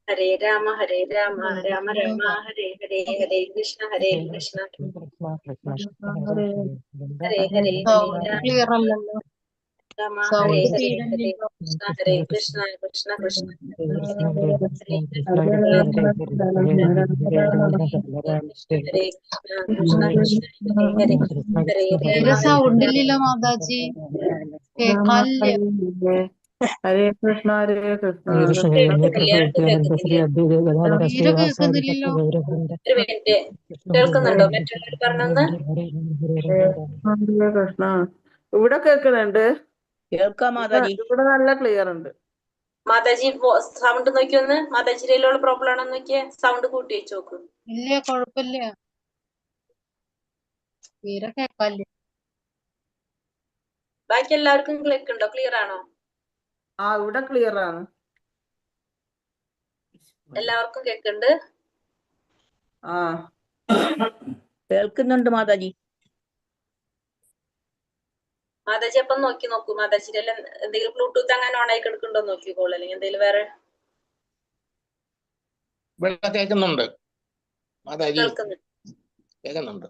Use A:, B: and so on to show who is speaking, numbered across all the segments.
A: ഹരേ രാമ രാമ രാമ ഹരേ ഹരേ, ഹരേ കൃഷ്ണ കൃഷ്ണ
B: ഹരേ
A: ഹരേ ഹരേ,
B: clear അല്ലല്ലോ.
A: Rama Hare
B: sound
A: ഹരേ,
B: തീരെ
A: ഹരേ കൃഷ്ണ കൃഷ്ണ കൃഷ്ണ കൃഷ്ണ ഹരേ കൃഷ്ണ കൃഷ്ണ ഹരേ ഹരേ, ഹരേ
B: തീരെ
A: രാമ
B: സൗണ്ട് ഇല്ലല്ലോ മാതാജി, കേക്കാല്ലേ?
C: ഹരേ കൃഷ്ണ ഹരേ കൃഷ്ണ
B: തീരെ കേൾക്കുന്നില്ലല്ലോ.
A: ഒരു മിനിറ്റ്, കേൾക്കുന്നുണ്ടോ മറ്റുള്ളവർ പറഞ്ഞത്?
C: ഹരേ കൃഷ്ണ. ഇവിടെ കേൾക്കുന്നുണ്ട്,
D: കേൾക്കാം മാതാജി.
C: ഇവിടെ നല്ല ക്ലിയർ ഉണ്ട്.
A: മാതാജി സൗണ്ട് നോക്കിയൊന്ന്, മാതാജിയിലുള്ള പ്രോബ്ലം ആണോ നോക്കിയേ, സൗണ്ട് കൂട്ടി വെച്ച് നോക്ക്.
B: ഇല്ല, കൊഴപ്പില്ല, തീരെ കേക്കാല്ലേ.
A: ബാക്കി എല്ലാവർക്കും കേൾക്കുന്നുണ്ടോ? ക്ലിയർ ആണോ?
C: ഇവിടെ ക്ലിയർ ആണ്.
A: എല്ലാവർക്കും കേൾക്കുന്നുണ്ട്.
D: കേൾക്കുന്നുണ്ട് മാതാജി.
A: മാതാജി അപ്പം നോക്കൂ, മാതാജിയുടെ എന്തെങ്കിലും ബ്ലൂടൂത്ത് അങ്ങനെ ഓൺ ആയി കിടക്കുന്നുണ്ടോ നോക്കിക്കോളൂ, അല്ലെങ്കിൽ എന്തെങ്കിലും വേറെ.
E: കേൾക്കുന്നുണ്ട് മാതാജി,
A: കേൾക്കുന്നുണ്ട്.
E: കേൾക്കുന്നുണ്ട്.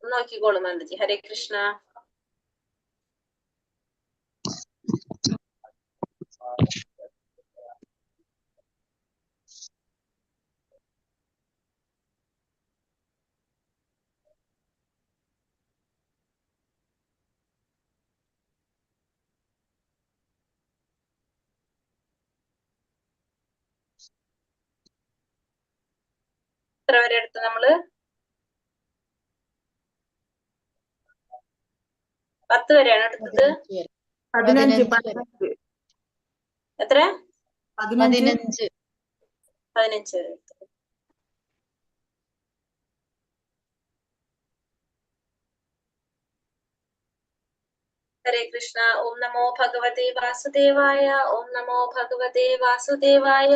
A: നോക്കിക്കോളൂ മാതാജി. ഹരേ കൃഷ്ണ. എത്ര വരെ എടുത്തു നമ്മള്? 10 വരെയാണ് എടുത്തത്.
C: 15.
A: എത്ര?
B: 15.
A: 15 വരെ എടുത്തു. ഹരേ കൃഷ്ണ. ഓം നമോ ഭഗവതേ വാസുദേവായ, ഓം നമോ ഭഗവതേ വാസുദേവായ,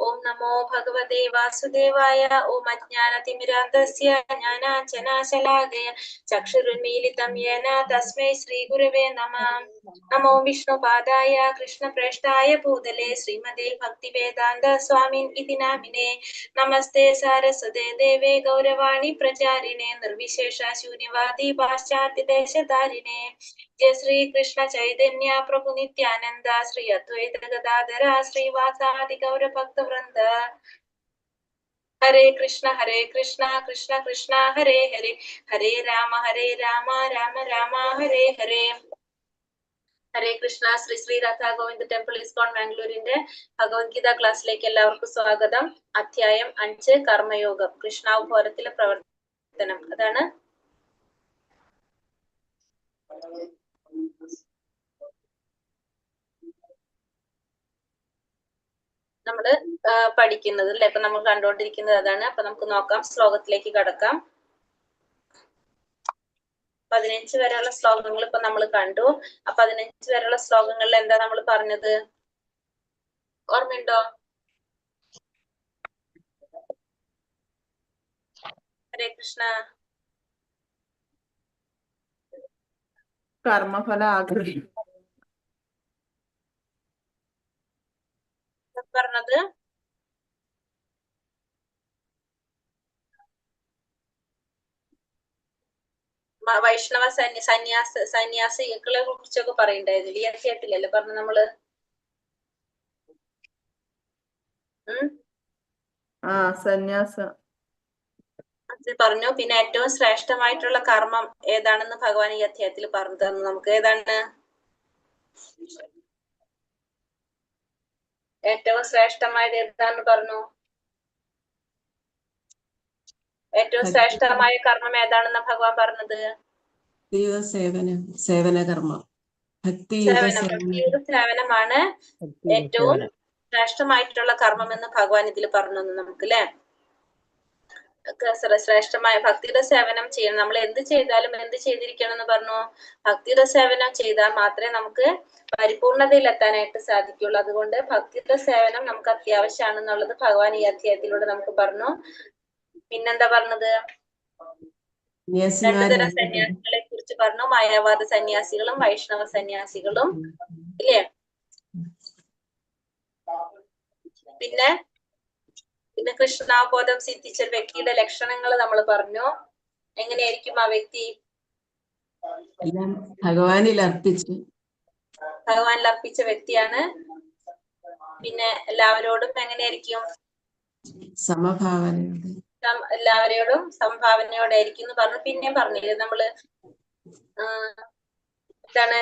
A: ഓം നമോ ഭഗവതേ വാസുദേവായ. ഓം അജ്ഞാനതിമിരാന്ധസ്യ ജ്ഞാനാഞ്ജനശലാകയ ചക്ഷുരുന്മീലിതം യേന തസ്മൈ ശ്രീ ഗുരവേ നമഃ. നമോ വിഷ്ണുപാദായ കൃഷ്ണപ്രേഷ്ഠായ ഭൂതലേ ശ്രീമതേ ഭക്തിവേദാന്ത സ്വാമിൻ ഇതി നാമിനേ. നമസ്തേ സാരസ്വതേ ദേവേ ഗൗരവാണി പ്രചാരിണേ നിർവിശേഷ ശൂന്യവാദി പാശ്ചാത്യദേശധാരിണേ. जय श्री कृष्ण चैतन्य प्रभु नित्यानंद श्री अद्वैत गदाधर श्रीवासादि गौर भक्त वृंद. हरे कृष्ण कृष्ण कृष्ण हरे हरे, हरे राम राम राम हरे हरे. ഹരേ കൃഷ്ണ. ശ്രീ ശ്രീ രാധാ ഗോവിന്ദ് ടെമ്പിൾ ഇസ്കോൺ ബാംഗ്ലൂരിന്റെ ഭഗവത്ഗീത ക്ലാസ്സിലേക്ക് എല്ലാവർക്കും സ്വാഗതം. അധ്യായം 5 കർമ്മയോഗം, കൃഷ്ണാവതാരത്തിലെ പ്രവർത്തനം. അതാണ് നമ്മള് പഠിക്കുന്നത് അല്ലെ. ഇപ്പൊ നമ്മൾ കണ്ടുകൊണ്ടിരിക്കുന്നത് അതാണ്. അപ്പൊ നമുക്ക് നോക്കാം, ശ്ലോകത്തിലേക്ക് കടക്കാം. 15 വരെയുള്ള ശ്ലോകങ്ങൾ ഇപ്പൊ നമ്മൾ കണ്ടു. ആ 15 വരെയുള്ള ശ്ലോകങ്ങളിൽ എന്താ നമ്മൾ പറഞ്ഞത്, ഓർമ്മയുണ്ടോ? ഹരേ കൃഷ്ണ.
C: കർമ്മഫല ആകൃതി
A: പറഞ്ഞത് വൈഷ്ണവ സന്യാസികളെ കുറിച്ചൊക്കെ പറയണ്ടായിരുന്നു. ഈ അധ്യായത്തിലല്ലേ പറഞ്ഞു നമ്മള്?
C: സന്യാസം
A: പറഞ്ഞു. പിന്നെ ഏറ്റവും ശ്രേഷ്ഠമായിട്ടുള്ള കർമ്മം ഏതാണെന്ന് ഭഗവാൻ ഈ അധ്യായത്തിൽ പറഞ്ഞു തന്നു നമുക്ക്. ഏതാണ് ഏറ്റവും ശ്രേഷ്ഠമായത്? ഏതാണെന്ന് പറഞ്ഞു? ഏറ്റവും ശ്രേഷ്ഠമായ കർമ്മം ഏതാണെന്ന് ഭഗവാൻ പറഞ്ഞത്?
F: സേവനകർമ്മം, ഭക്തിയുടെ
A: സേവനമാണ് ഏറ്റവും ശ്രേഷ്ഠമായിട്ടുള്ള കർമ്മം എന്ന് ഭഗവാൻ ഇതിൽ പറഞ്ഞു നമുക്ക് അല്ലെ. ശ്രേഷ്ഠമായ ഭക്തിയുടെ സേവനം ചെയ്യണം. നമ്മൾ എന്ത് ചെയ്താലും എന്ത് ചെയ്തിരിക്കണം എന്ന് പറഞ്ഞു? ഭക്തിയുടെ സേവനം ചെയ്താൽ മാത്രമേ നമുക്ക് പരിപൂർണതയിൽ എത്താനായിട്ട് സാധിക്കുള്ളൂ. അതുകൊണ്ട് ഭക്തിയുടെ സേവനം നമുക്ക് അത്യാവശ്യമാണെന്നുള്ളത് ഭഗവാൻ ഈ അധ്യായത്തിലൂടെ നമുക്ക് പറഞ്ഞു. പിന്നെന്താ പറഞ്ഞത്? രണ്ടു
F: സന്യാസിമാര്
A: തരം സന്യാസികളെ കുറിച്ച് പറഞ്ഞു. മായാവാദ സന്യാസികളും വൈഷ്ണവ സന്യാസികളും, ഇല്ലേ? പിന്നെ കൃഷ്ണാബോധം സിദ്ധിച്ച ഒരു വ്യക്തിയുടെ ലക്ഷണങ്ങൾ നമ്മൾ പറഞ്ഞു. എങ്ങനെയായിരിക്കും ആ വ്യക്തി?
F: എല്ലാം ഭഗവാനിൽ അർപ്പിച്ച്
A: ഭഗവാനിൽ അർപ്പിച്ച വ്യക്തിയാണ്. പിന്നെ എല്ലാവരോടും എങ്ങനെയായിരിക്കും?
F: സമഭാവനയോടെ
A: എല്ലാവരോടും സംഭാവനയോടെ ആയിരിക്കും എന്ന് പറഞ്ഞു. പിന്നെയും പറഞ്ഞില്ലേ നമ്മള് എന്താണ്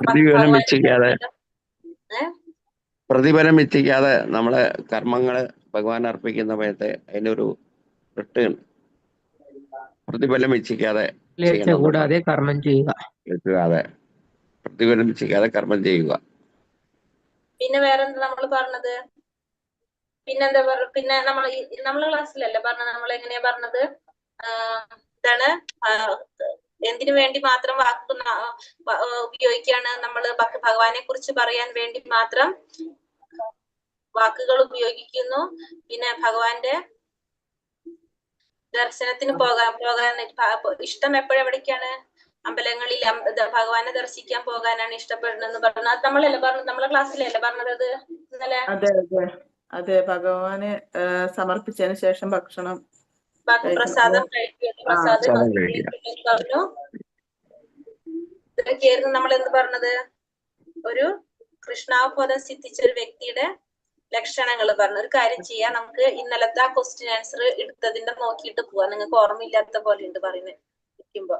G: പ്രതിഫലം ഇച്ഛിക്കാതെ പ്രതിഫലം ഇച്ഛിക്കാതെ നമ്മളെ കർമ്മങ്ങള് ഭഗവാൻ അർപ്പിക്കുന്ന സമയത്ത് അതിനൊരു റിട്ടേൺ പ്രതിഫലം ഇച്ഛിക്കാതെ
H: കൂടാതെ കർമ്മം ചെയ്യുക.
G: പ്രതിഫലം ഇച്ഛിക്കാതെ കർമ്മം ചെയ്യുക.
A: പിന്നെ വേറെന്താ നമ്മൾ പറഞ്ഞത്? പിന്നെ നമ്മളെ ക്ലാസ്സിലല്ലേ പറഞ്ഞത്? നമ്മൾ എങ്ങനെയാ പറഞ്ഞത്? എന്താണ് എന്തിനു വേണ്ടി മാത്രം വാക്ക് ഉപയോഗിക്കാണ്? നമ്മള് ഭഗവാനെ കുറിച്ച് പറയാൻ വേണ്ടി മാത്രം വാക്കുകൾ ഉപയോഗിക്കുന്നു. പിന്നെ ഭഗവാന്റെ ദർശനത്തിന് പോകാൻ ഇഷ്ടം എപ്പോഴെവിടേക്കാണ്? അമ്പലങ്ങളിൽ ഭഗവാനെ ദർശിക്കാൻ പോകാനാണ് ഇഷ്ടപ്പെടുന്നതെന്ന് പറഞ്ഞു. അത് നമ്മളല്ലേ പറഞ്ഞത്? നമ്മളെ ക്ലാസ്സിലല്ലേ പറഞ്ഞത് അത് ഇന്നലെ?
C: അതെ, ഭഗവാന് സമർപ്പിച്ചതിന് ശേഷം ഭക്ഷണം
A: പ്രസാദം പറഞ്ഞു. ഇതൊക്കെയായിരുന്നു നമ്മൾ എന്ത് പറഞ്ഞത്? ഒരു കൃഷ്ണാവബോധം സിദ്ധിച്ച ഒരു വ്യക്തിയുടെ ലക്ഷണങ്ങൾ പറഞ്ഞു. ഒരു കാര്യം ചെയ്യാം, നമുക്ക് ഇന്നലത്തെ ആ ക്വസ്റ്റ്യൻ ആൻസർ എടുത്തതിന്റെ നോക്കിയിട്ട് പോവാം. നിങ്ങൾക്ക് ഓർമ്മയില്ലാത്ത പോലെ ഉണ്ട് പറയുന്നത് ഇരിക്കുമ്പോ.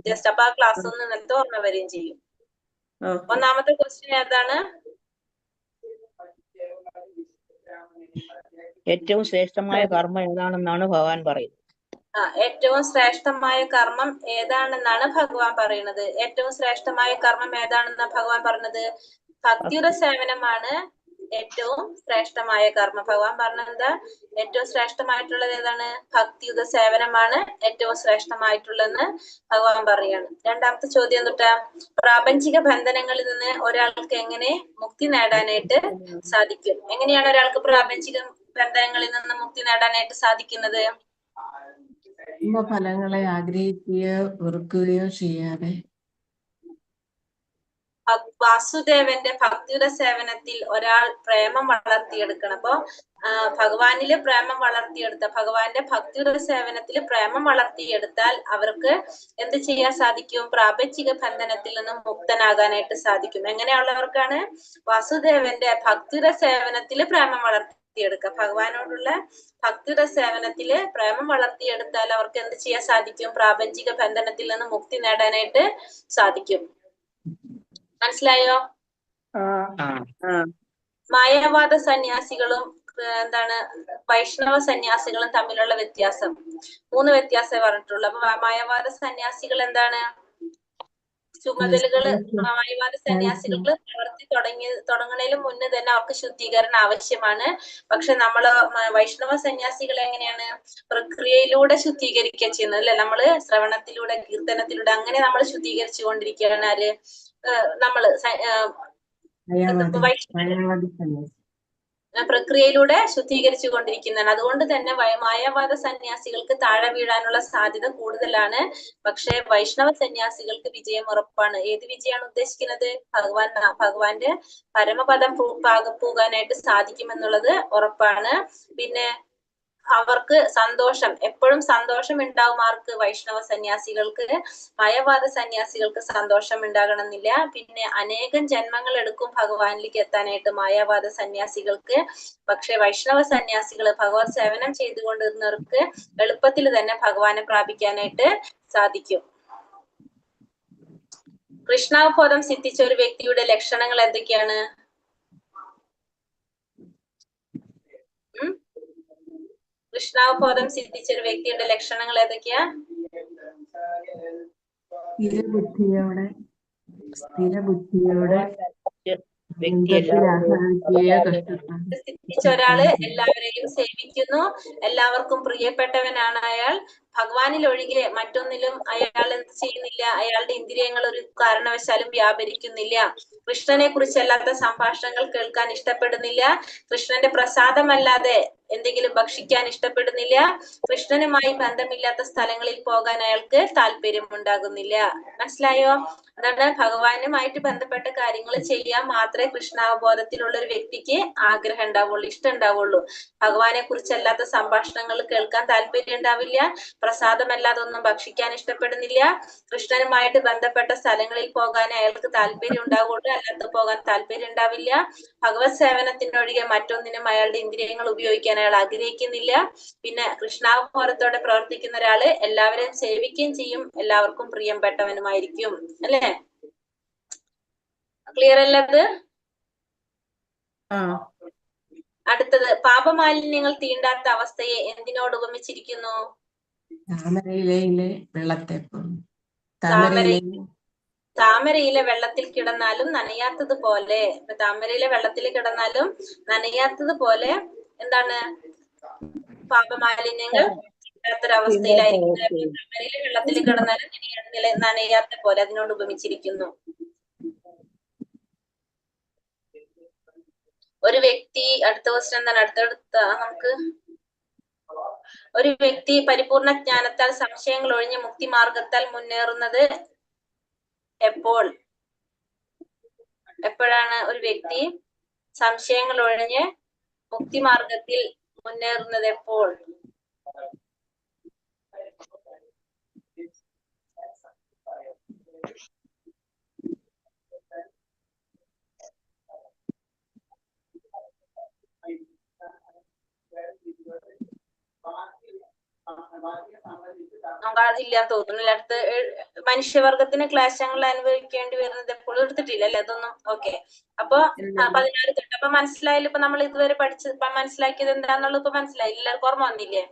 A: ജസ്റ്റ് അപ്പൊ ആ ക്ലാസ് ഒന്ന് ഇന്നലത്തെ ഓർമ്മ വരികയും ചെയ്യും. ഒന്നാമത്തെ ക്വസ്റ്റ്യൻ ഏതാണ്?
D: ഏറ്റവും ശ്രേഷ്ഠമായ കർമ്മം ഏതാണെന്നാണ് ഭഗവാൻ പറയുന്നത്.
A: ഏറ്റവും ശ്രേഷ്ഠമായ കർമ്മം ഏതാണെന്നാണ് ഭഗവാൻ പറയുന്നത്. ഏറ്റവും ശ്രേഷ്ഠമായ കർമ്മം ഏതാണെന്നാണ് ഭഗവാൻ പറഞ്ഞത്? ഭക്തിയുടെ സേവനമാണ് ഏറ്റവും ശ്രേഷ്ഠമായ കർമ്മം. ഭഗവാൻ പറഞ്ഞത് ഏറ്റവും ശ്രേഷ്ഠമായിട്ടുള്ളത് ഏതാണ്? ഭക്തിയുടെ സേവനമാണ് ഏറ്റവും ശ്രേഷ്ഠമായിട്ടുള്ളതെന്ന് ഭഗവാൻ പറയാണ്. രണ്ടാമത്തെ ചോദ്യം എന്തുട്ടാ? പ്രാപഞ്ചിക ബന്ധനങ്ങളിൽ നിന്ന് ഒരാൾക്ക് എങ്ങനെ മുക്തി നേടാനായിട്ട് സാധിക്കും? എങ്ങനെയാണ് ഒരാൾക്ക് പ്രാപഞ്ചിക ബന്ധനങ്ങളിൽ നിന്ന് മുക്തി നേടാനായിട്ട് സാധിക്കുന്നത്?
F: ഫലങ്ങളെ ആഗ്രഹിക്കുകയോ വെറുക്കുകയോ ചെയ്യാതെ
A: വാസുദേവന്റെ ഭക്തിയുടെ സേവനത്തിൽ ഒരാൾ പ്രേമം വളർത്തിയെടുക്കണം. അപ്പൊ ഭഗവാനില് പ്രേമം വളർത്തിയെടുത്ത ഭഗവാന്റെ ഭക്തിയുടെ സേവനത്തിൽ പ്രേമം വളർത്തിയെടുത്താൽ അവർക്ക് എന്ത് ചെയ്യാൻ സാധിക്കും? പ്രാപഞ്ചിക ബന്ധനത്തിൽ നിന്നും മുക്തനാകാനായിട്ട് സാധിക്കും. എങ്ങനെയുള്ളവർക്കാണ്? വാസുദേവന്റെ ഭക്തിയുടെ സേവനത്തിൽ പ്രേമം വളർത്തിയെടുക്കുക. ഭഗവാനോടുള്ള ഭക്തിയുടെ സേവനത്തില് പ്രേമം വളർത്തിയെടുത്താൽ അവർക്ക് എന്ത് ചെയ്യാൻ സാധിക്കും? പ്രാപഞ്ചിക ബന്ധനത്തിൽ നിന്ന് മുക്തി നേടാനായിട്ട് സാധിക്കും. മനസ്സിലായോ? മായാവാദ സന്യാസികളും എന്താണ് വൈഷ്ണവ സന്യാസികളും തമ്മിലുള്ള വ്യത്യാസം 3 വ്യത്യാസമേ പറഞ്ഞിട്ടുള്ളൂ. അപ്പൊ മായാവാദ സന്യാസികൾ എന്താണ്? ചുമതലകള് മായാവാദ സന്യാസികൾ പ്രവൃത്തി തുടങ്ങുന്നതിന് മുന്നേ തന്നെ അവർക്ക് ശുദ്ധീകരണം ആവശ്യമാണ്. പക്ഷെ നമ്മള് വൈഷ്ണവ സന്യാസികൾ എങ്ങനെയാണ്? പ്രക്രിയയിലൂടെ ശുദ്ധീകരിക്കുക ചെയ്യുന്നത് അല്ലെ? നമ്മള് ശ്രവണത്തിലൂടെ, കീർത്തനത്തിലൂടെ അങ്ങനെ നമ്മൾ ശുദ്ധീകരിച്ചു കൊണ്ടിരിക്കുകയാണ്. ആര്? നമ്മള് പ്രക്രിയയിലൂടെ ശുദ്ധീകരിച്ചു കൊണ്ടിരിക്കുന്നതാണ്. അതുകൊണ്ട് തന്നെ മായാവാദ സന്യാസികൾക്ക് താഴെ വീഴാനുള്ള സാധ്യത കൂടുതലാണ്. പക്ഷെ വൈഷ്ണവ സന്യാസികൾക്ക് വിജയം ഉറപ്പാണ്. ഏത് വിജയമാണ് ഉദ്ദേശിക്കുന്നത്? ഭഗവാന്റെ പരമപദം പോകാനായിട്ട് സാധിക്കുമെന്നുള്ളത് ഉറപ്പാണ്. പിന്നെ അവർക്ക് സന്തോഷം, എപ്പോഴും സന്തോഷം ഉണ്ടാവും. ആർക്ക്? വൈഷ്ണവ സന്യാസികൾക്ക്. മായാവാദ സന്യാസികൾക്ക് സന്തോഷം ഉണ്ടാകണമെന്നില്ല. പിന്നെ അനേകം ജന്മങ്ങൾ എടുക്കും ഭഗവാനിലേക്ക് എത്താനായിട്ട് മായാവാദ സന്യാസികൾക്ക്. പക്ഷെ വൈഷ്ണവ സന്യാസികൾ ഭഗവത് സേവനം ചെയ്തുകൊണ്ടിരുന്നവർക്ക് എളുപ്പത്തിൽ തന്നെ ഭഗവാനെ പ്രാപിക്കാനായിട്ട് സാധിക്കും. കൃഷ്ണാവബോധം സിദ്ധിച്ച ഒരു വ്യക്തിയുടെ ലക്ഷണങ്ങൾ എന്തൊക്കെയാണ്? കൃഷ്ണാവബോധം സിദ്ധിച്ച ഒരു വ്യക്തിയുടെ ലക്ഷണങ്ങൾ ഏതൊക്കെയാ? സിദ്ധിച്ച ഒരാള് എല്ലാവരെയും സേവിക്കുന്നു, എല്ലാവർക്കും പ്രിയപ്പെട്ടവനാണ് അയാൾ. ഭഗവാനിൽ ഒഴികെ മറ്റൊന്നിലും അയാൾ എന്ത് ചെയ്യുന്നില്ല, അയാളുടെ ഇന്ദ്രിയങ്ങൾ ഒരു കാരണവശാലും വ്യാപരിക്കുന്നില്ല. കൃഷ്ണനെ കുറിച്ചല്ലാത്ത സംഭാഷണങ്ങൾ കേൾക്കാൻ ഇഷ്ടപ്പെടുന്നില്ല. കൃഷ്ണന്റെ പ്രസാദമല്ലാതെ എന്തെങ്കിലും ഭക്ഷിക്കാൻ ഇഷ്ടപ്പെടുന്നില്ല. കൃഷ്ണനുമായി ബന്ധമില്ലാത്ത സ്ഥലങ്ങളിൽ പോകാൻ അയാൾക്ക് താല്പര്യം ഉണ്ടാകുന്നില്ല. മനസ്സിലായോ? അതാണ് ഭഗവാനുമായിട്ട് ബന്ധപ്പെട്ട കാര്യങ്ങൾ ചെയ്യാൻ മാത്രമേ കൃഷ്ണാവബോധത്തിലുള്ള ഒരു വ്യക്തിക്ക് ആഗ്രഹം ഉണ്ടാവുള്ളൂ, ഇഷ്ടം ഉണ്ടാവുള്ളൂ. ഭഗവാനെ കുറിച്ചല്ലാത്ത സംഭാഷണങ്ങൾ കേൾക്കാൻ താല്പര്യം ഉണ്ടാവില്ല. പ്രസാദമല്ലാതെ ഒന്നും ഭക്ഷിക്കാൻ ഇഷ്ടപ്പെടുന്നില്ല. കൃഷ്ണനുമായിട്ട് ബന്ധപ്പെട്ട സ്ഥലങ്ങളിൽ പോകാൻ അയാൾക്ക് താല്പര്യം ഉണ്ടാവുള്ളൂ, അല്ലാതെ പോകാൻ താല്പര്യം ഉണ്ടാവില്ല. ഭഗവത് സേവനത്തിനൊഴികെ മറ്റൊന്നിനും അയാളുടെ ഇന്ദ്രിയങ്ങൾ ഉപയോഗിക്കാൻ അയാൾ ആഗ്രഹിക്കുന്നില്ല. പിന്നെ കൃഷ്ണാവബോധത്തോടെ പ്രവർത്തിക്കുന്ന ഒരാള് എല്ലാവരെയും സേവിക്കുകയും ചെയ്യും, എല്ലാവർക്കും പ്രിയപ്പെട്ടവനുമായിരിക്കും. അല്ലേ? ക്ലിയർ അല്ലത്? അടുത്തത്, പാപമാലിന്യങ്ങൾ തീണ്ടാത്ത അവസ്ഥയെ എന്തിനോട് ഉപമിച്ചിരിക്കുന്നു?
F: താമരയിലെ വെള്ളത്തെ താമരയിലെ
A: താമരയിലെ വെള്ളത്തിൽ കിടന്നാലും നനയാത്തത് പോലെ. താമരയിലെ വെള്ളത്തിൽ കിടന്നാലും നനയാത്തത് പോലെ എന്താണ്? പാപമാലിന്യങ്ങൾ തീണ്ടാത്തൊരവസ്ഥയിലായിരിക്കും. താമരയിലെ വെള്ളത്തിൽ കിടന്നാലും നനയാത്ത പോലെ അതിനോട് ഉപമിച്ചിരിക്കുന്നു. ഒരു വ്യക്തി, അടുത്ത ക്വസ്റ്റ്യൻ എന്താണ്? അടുത്തടുത്ത നമുക്ക് ഒരു വ്യക്തി പരിപൂർണ ജ്ഞാനത്താൽ സംശയങ്ങൾ ഒഴിഞ്ഞ് മുക്തി മാർഗത്താൽ മുന്നേറുന്നത് എപ്പോൾ? എപ്പോഴാണ് ഒരു വ്യക്തി സംശയങ്ങൾ ഒഴിഞ്ഞ് മുക്തി മാർഗത്തിൽ മുന്നേറുന്നത്? എപ്പോൾ? നമുക്ക് അതില്ലാന്ന് തോന്നുന്നില്ല. അടുത്ത് മനുഷ്യവർഗത്തിന് ക്ലേശങ്ങൾ അനുഭവിക്കേണ്ടി വരുന്നത് എപ്പോഴും എടുത്തിട്ടില്ല അല്ലെ? അതൊന്നും. ഓക്കെ. അപ്പൊ 16 തൊട്ട് അപ്പൊ മനസ്സിലായില്ല. ഇപ്പൊ നമ്മൾ ഇതുവരെ മനസ്സിലാക്കിയത് എന്താന്നുള്ളത് ഇപ്പൊ മനസ്സിലായി? എല്ലാവർക്കും ഓർമ്മ വന്നില്ലേ?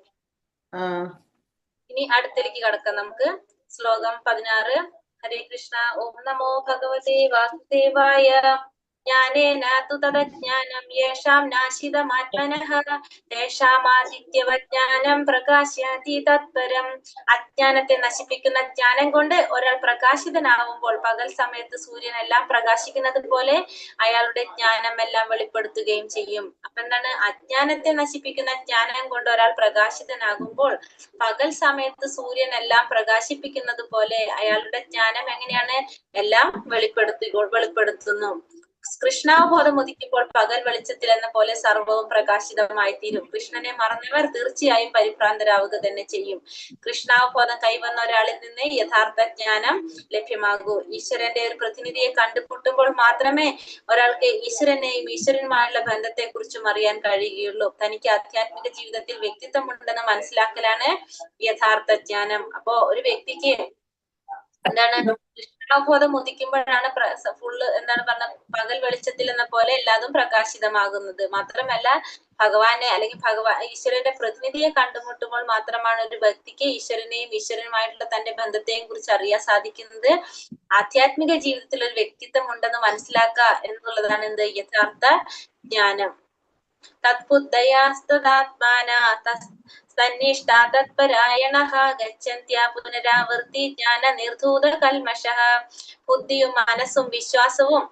A: ഇനി അടുത്തേക്ക് കടക്കാം നമുക്ക്. ശ്ലോകം 16. ഹരേ കൃഷ്ണ. ഓം നമോ ഭഗവതേ വാസുദേവായ. ജ്ഞാനേന തു തദജ്ഞാനം യേഷാം നാശിതമാത്മനഃ തേഷാമാദിത്യവജ്ഞാനം പ്രകാശയതി തത്പരം. അജ്ഞാനത്തെ നശിപ്പിക്കുന്ന ജ്ഞാനം കൊണ്ട് ഒരാൾ പ്രകാശിതനാവുമ്പോൾ പകൽ സമയത്ത് സൂര്യൻ എല്ലാം പ്രകാശിക്കുന്നത് പോലെ അയാളുടെ ജ്ഞാനം എല്ലാം വെളിപ്പെടുത്തുകയും ചെയ്യും. അപ്പൊ എന്താണ്? അജ്ഞാനത്തെ നശിപ്പിക്കുന്ന ജ്ഞാനം കൊണ്ട് ഒരാൾ പ്രകാശിതനാകുമ്പോൾ പകൽ സമയത്ത് സൂര്യൻ എല്ലാം പ്രകാശിപ്പിക്കുന്നത് പോലെ അയാളുടെ ജ്ഞാനം എങ്ങനെയാണ്? എല്ലാം വെളിപ്പെടുത്തുന്നു. കൃഷ്ണാവബോധം ഉദിക്കുമ്പോൾ പകൽ വെളിച്ചത്തിൽ എന്ന പോലെ സർവവും പ്രകാശിതമായി തീരും. കൃഷ്ണനെ മറന്നവർ തീർച്ചയായും പരിഭ്രാന്തരാവുക തന്നെ ചെയ്യും. കൃഷ്ണാവബോധം കൈവന്ന ഒരാളിൽ നിന്ന് യഥാർത്ഥ ജ്ഞാനം ലഭ്യമാകൂ. ഈശ്വരന്റെ ഒരു പ്രതിനിധിയെ കണ്ടുമുട്ടുമ്പോൾ മാത്രമേ ഒരാൾക്ക് ഈശ്വരനെയും ഈശ്വരനുമായുള്ള ബന്ധത്തെ കുറിച്ചും അറിയാൻ കഴിയുകയുള്ളൂ. തനിക്ക് ആധ്യാത്മിക ജീവിതത്തിൽ വ്യക്തിത്വം ഉണ്ടെന്ന് മനസ്സിലാക്കലാണ് യഥാർത്ഥ ജ്ഞാനം. അപ്പോ ഒരു വ്യക്തിക്ക് എന്താണ്? കൃഷ്ണാവബോധം ഉദിക്കുമ്പോഴാണ് ഫുള്ള് എന്താണ് പറഞ്ഞ പകൽ വെളിച്ചത്തിൽ എന്ന പോലെ എല്ലാതും പ്രകാശിതമാകുന്നത്. മാത്രമല്ല ഭഗവാനെ അല്ലെങ്കിൽ ഈശ്വരന്റെ പ്രതിനിധിയെ കണ്ടുമുട്ടുമ്പോൾ മാത്രമാണ് ഒരു വ്യക്തിക്ക് ഈശ്വരനെയും ഈശ്വരനുമായിട്ടുള്ള തന്റെ ബന്ധത്തെയും കുറിച്ച് അറിയാൻ സാധിക്കുന്നത്. ആധ്യാത്മിക ജീവിതത്തിൽ ഒരു വ്യക്തിത്വം ഉണ്ടെന്ന് മനസ്സിലാക്കുക എന്നുള്ളതാണ് എന്ത്? യഥാർത്ഥ ജ്ഞാനം. തത്ബുദ്ധയാസ്തദാത്മാന സന്നിഷ്ഠാ തത്പരായണഃ ഗച്ഛന്ത്യാ പുനരാവർത്തി ജ്ഞാന നിർധൂത കൽമഷഃ. ബുദ്ധിയും മനസ്സും വിശ്വാസവും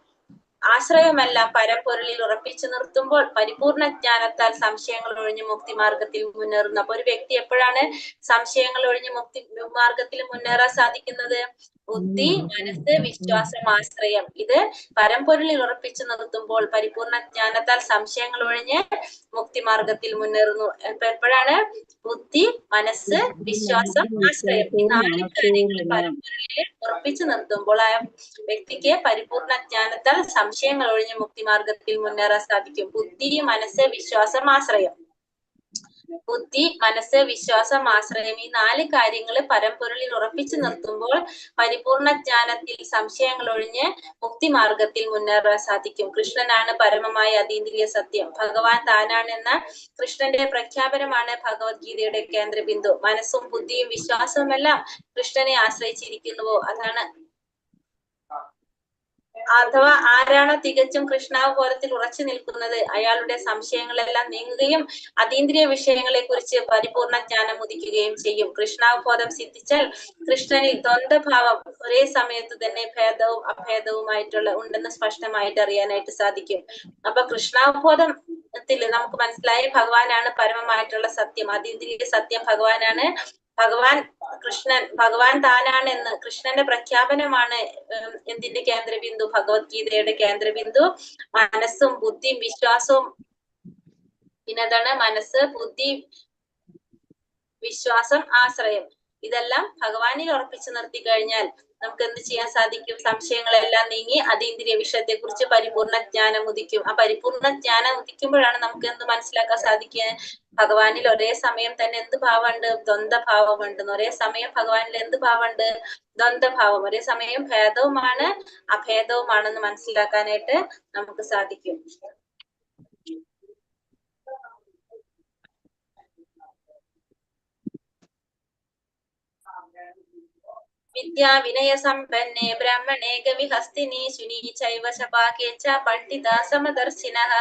A: ആശ്രയമെല്ലാം പരമ്പൊരുളിൽ ഉറപ്പിച്ചു നിർത്തുമ്പോൾ പരിപൂർണ ജ്ഞാനത്താൽ സംശയങ്ങൾ ഒഴിഞ്ഞ് മുക്തി മാർഗത്തിൽ മുന്നേറുന്നു. അപ്പൊ ഒരു വ്യക്തി എപ്പോഴാണ് സംശയങ്ങൾ ഒഴിഞ്ഞ് മുക്തി മാർഗത്തിൽ മുന്നേറാൻ സാധിക്കുന്നത്? ബുദ്ധി, മനസ്സ്, വിശ്വാസം, ആശ്രയം ഇത് പരമ്പൊരുളിൽ ഉറപ്പിച്ചു നിർത്തുമ്പോൾ പരിപൂർണ ജ്ഞാനത്താൽ സംശയങ്ങൾ ഒഴിഞ്ഞ് മുക്തി മാർഗത്തിൽ മുന്നേറുന്നു. എപ്പോഴാണ്? ബുദ്ധി, മനസ്സ്, വിശ്വാസം, ആശ്രയം ഈ 4 കാര്യങ്ങൾ പരമ്പൊരുളിൽ ഉറപ്പിച്ചു നിർത്തുമ്പോൾ ആ വ്യക്തിക്ക് പരിപൂർണ ജ്ഞാനത്താൽ സംശയങ്ങൾ ഒഴിഞ്ഞ് മുക്തി മാർഗത്തിൽ മുന്നേറാൻ സാധിക്കും. ബുദ്ധി, മനസ്സ്, വിശ്വാസം, ആശ്രയം. ബുദ്ധി, മനസ്സ്, വിശ്വാസം, ആശ്രയം ഈ 4 കാര്യങ്ങൾ പരമ്പൊരുളിൽ ഉറപ്പിച്ചു നിർത്തുമ്പോൾ പരിപൂർണ ജ്ഞാനത്തിൽ സംശയങ്ങൾ ഒഴിഞ്ഞ് മുക്തി മാർഗത്തിൽ മുന്നേറാൻ സാധിക്കും. കൃഷ്ണനാണ് പരമമായ അതീന്ദ്രിയ സത്യം. ഭഗവാൻ താനാണ് എന്ന കൃഷ്ണന്റെ പ്രഖ്യാപനമാണ് ഭഗവത്ഗീതയുടെ കേന്ദ്രബിന്ദു. മനസ്സും ബുദ്ധിയും വിശ്വാസവും എല്ലാം കൃഷ്ണനെ ആശ്രയിച്ചിരിക്കുന്നുവോ അതാണ് അഥവാ ആരാണോ തികച്ചും കൃഷ്ണാവബോധത്തിൽ ഉറച്ചു നിൽക്കുന്നത് അയാളുടെ സംശയങ്ങളെല്ലാം നീങ്ങുകയും അതീന്ദ്രിയ വിഷയങ്ങളെ കുറിച്ച് പരിപൂർണ ജ്ഞാനം ഉദിക്കുകയും ചെയ്യും. കൃഷ്ണാവബോധം സിദ്ധിച്ചാൽ കൃഷ്ണനിൽ ദ്വന്ദ്ഭാവം ഒരേ സമയത്ത് തന്നെ ഭേദവും അഭേദവുമായിട്ടുള്ള ഉണ്ടെന്ന് സ്പഷ്ടമായിട്ട് അറിയാനായിട്ട് സാധിക്കും. അപ്പൊ കൃഷ്ണാവബോധത്തിൽ നമുക്ക് മനസ്സിലായി ഭഗവാനാണ് പരമമായിട്ടുള്ള സത്യം, അതീന്ദ്രിയ സത്യം ഭഗവാനാണ്. ഭഗവാൻ താനാണെന്ന് കൃഷ്ണന്റെ പ്രഖ്യാപനമാണ് എന്തിന്റെ കേന്ദ്രബിന്ദു? ഭഗവത്ഗീതയുടെ കേന്ദ്രബിന്ദു. മനസ്സും ബുദ്ധിയും വിശ്വാസവും, പിന്നെന്താണ്? മനസ്സ്, ബുദ്ധി, വിശ്വാസം, ആശ്രയം, ഇതെല്ലാം ഭഗവാനിൽ ഉറപ്പിച്ചു നിർത്തി കഴിഞ്ഞാൽ നമുക്ക് എന്ത് ചെയ്യാൻ സാധിക്കും? സംശയങ്ങളെല്ലാം നീങ്ങി അതീന്ദ്രിയ വിഷയത്തെ കുറിച്ച് പരിപൂർണ ജ്ഞാനം ഉദിക്കും. ആ പരിപൂർണ ജ്ഞാനം ഉദിക്കുമ്പോഴാണ് നമുക്ക് എന്ത് മനസ്സിലാക്കാൻ സാധിക്കുക? ഭഗവാനിൽ ഒരേ സമയം തന്നെ എന്ത് ഭാവമുണ്ട്? ദ്വന്ദ്ഭാവമുണ്ട്. ഒരേ സമയം ഭഗവാനിൽ എന്ത് ഭാവമുണ്ട്? ദ്വന്ദ്ഭാവം. ഒരേ സമയം ഭേദവുമാണ് അഭേദവുമാണെന്ന് മനസ്സിലാക്കാനായിട്ട് നമുക്ക് സാധിക്കും. വിദ്യാ വിനയ സമ്പന്നേ ബ്രാഹ്മണേ ഗവിഹസ്തിനി ശുനി ചൈവ ശപാകേച്ച പണ്ഡിത സമദർശിനഃ.